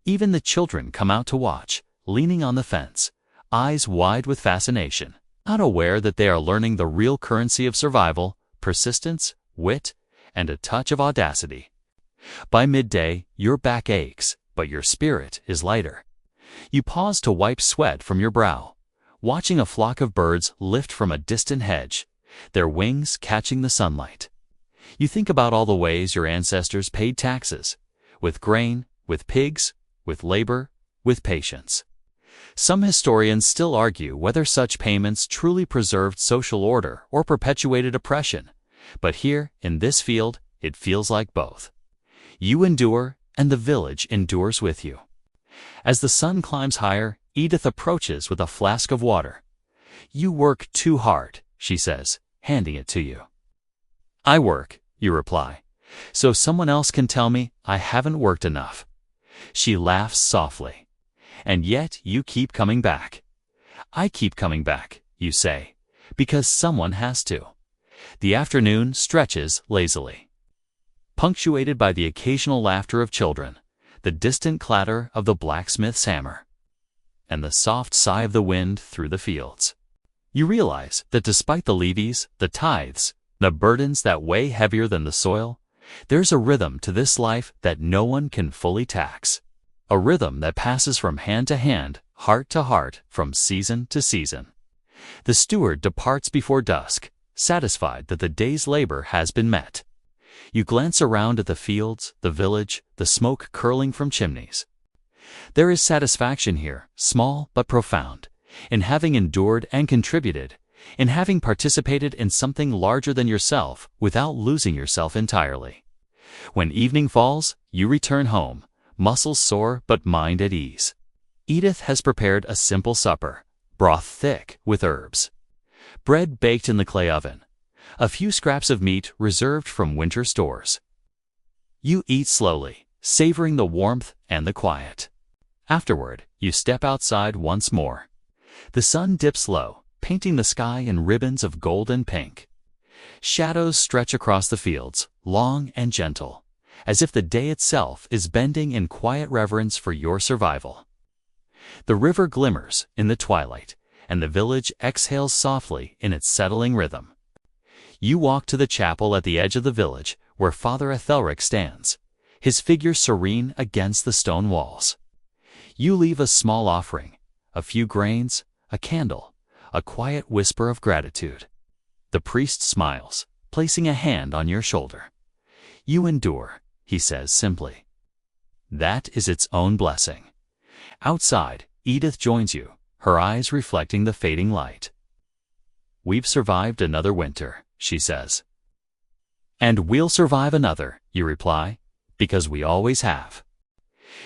Even the children come out to watch, leaning on the fence, eyes wide with fascination, not aware that they are learning the real currency of survival, persistence, wit, and a touch of audacity. By midday, your back aches, but your spirit is lighter. You pause to wipe sweat from your brow, watching a flock of birds lift from a distant hedge, their wings catching the sunlight. You think about all the ways your ancestors paid taxes, with grain, with pigs, with labor, with patience. Some historians still argue whether such payments truly preserved social order or perpetuated oppression, but here, in this field, it feels like both. You endure, and the village endures with you. As the sun climbs higher, Edith approaches with a flask of water. "You work too hard," she says, handing it to you. "I work," you reply, "so someone else can tell me I haven't worked enough." She laughs softly. "And yet you keep coming back." "I keep coming back," you say, "because someone has to." The afternoon stretches lazily, punctuated by the occasional laughter of children, the distant clatter of the blacksmith's hammer, and the soft sigh of the wind through the fields. You realize that despite the levies, the tithes, the burdens that weigh heavier than the soil, there's a rhythm to this life that no one can fully tax. A rhythm that passes from hand to hand, heart to heart, from season to season. The steward departs before dusk, satisfied that the day's labor has been met. You glance around at the fields, the village, the smoke curling from chimneys. There is satisfaction here, small but profound, in having endured and contributed, in having participated in something larger than yourself without losing yourself entirely. When evening falls, you return home, muscles sore but mind at ease. Edith has prepared a simple supper, broth thick with herbs, bread baked in the clay oven, a few scraps of meat reserved from winter stores. You eat slowly, savoring the warmth and the quiet. Afterward, you step outside once more. The sun dips low, painting the sky in ribbons of gold and pink. Shadows stretch across the fields, long and gentle, as if the day itself is bending in quiet reverence for your survival. The river glimmers in the twilight, and the village exhales softly in its settling rhythm. You walk to the chapel at the edge of the village where Father Ethelric stands, his figure serene against the stone walls. You leave a small offering, a few grains, a candle, a quiet whisper of gratitude. The priest smiles, placing a hand on your shoulder. You endure, he says simply. That is its own blessing. Outside, Edith joins you, her eyes reflecting the fading light. We've survived another winter, she says. And we'll survive another, you reply, because we always have.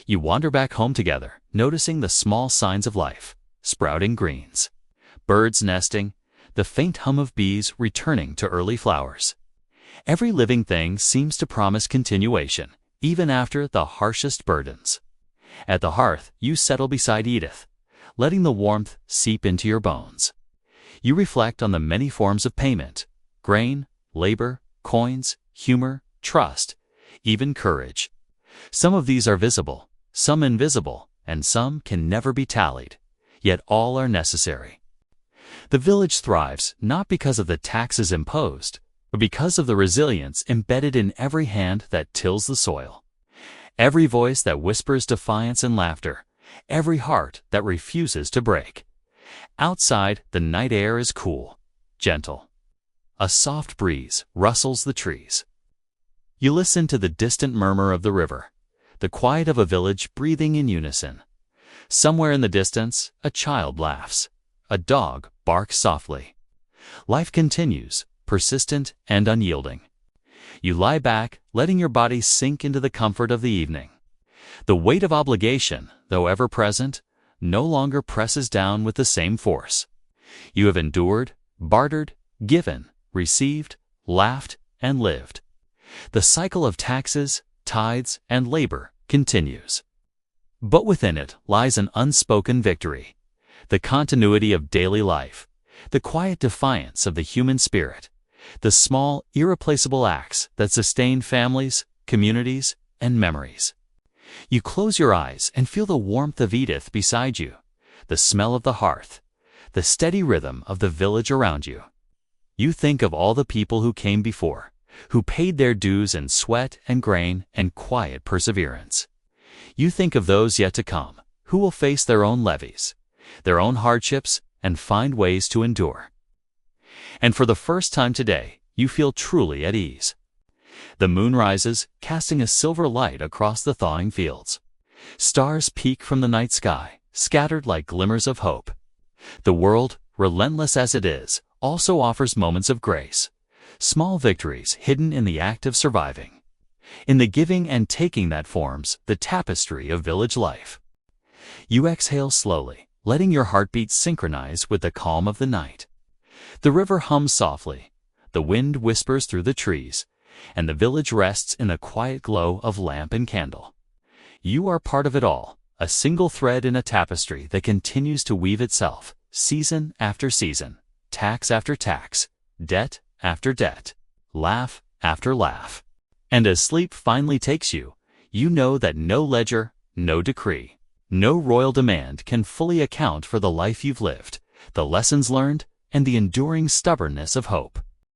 You wander back home together, noticing the small signs of life, sprouting greens, birds nesting, the faint hum of bees returning to early flowers. Every living thing seems to promise continuation, even after the harshest burdens. At the hearth, you settle beside Edith, letting the warmth seep into your bones. You reflect on the many forms of payment: grain, labor, coins, humor, trust, even courage. Some of these are visible, some invisible, and some can never be tallied, yet all are necessary. The village thrives not because of the taxes imposed, but because of the resilience embedded in every hand that tills the soil. Every voice that whispers defiance and laughter, every heart that refuses to break. Outside, the night air is cool, gentle. A soft breeze rustles the trees. You listen to the distant murmur of the river, the quiet of a village breathing in unison. Somewhere in the distance, a child laughs. A dog barks softly. Life continues, persistent and unyielding. You lie back, letting your body sink into the comfort of the evening. The weight of obligation, though ever present, no longer presses down with the same force. You have endured, bartered, given, received, laughed, and lived. The cycle of taxes, tithes, and labor continues. But within it lies an unspoken victory, the continuity of daily life, the quiet defiance of the human spirit, the small, irreplaceable acts that sustain families, communities, and memories. You close your eyes and feel the warmth of Edith beside you, the smell of the hearth, the steady rhythm of the village around you. You think of all the people who came before, who paid their dues in sweat and grain and quiet perseverance. You think of those yet to come, who will face their own levies, their own hardships, and find ways to endure. And for the first time today, you feel truly at ease. The moon rises, casting a silver light across the thawing fields. Stars peek from the night sky, scattered like glimmers of hope. The world, relentless as it is, also offers moments of grace, small victories hidden in the act of surviving, in the giving and taking that forms the tapestry of village life. You exhale slowly, letting your heartbeat synchronize with the calm of the night. The river hums softly, the wind whispers through the trees, and the village rests in the quiet glow of lamp and candle. You are part of it all, a single thread in a tapestry that continues to weave itself, season after season, tax after tax, debt after debt, laugh after laugh. And as sleep finally takes you, you know that no ledger, no decree, no royal demand can fully account for the life you've lived, the lessons learned, and the enduring stubbornness of hope.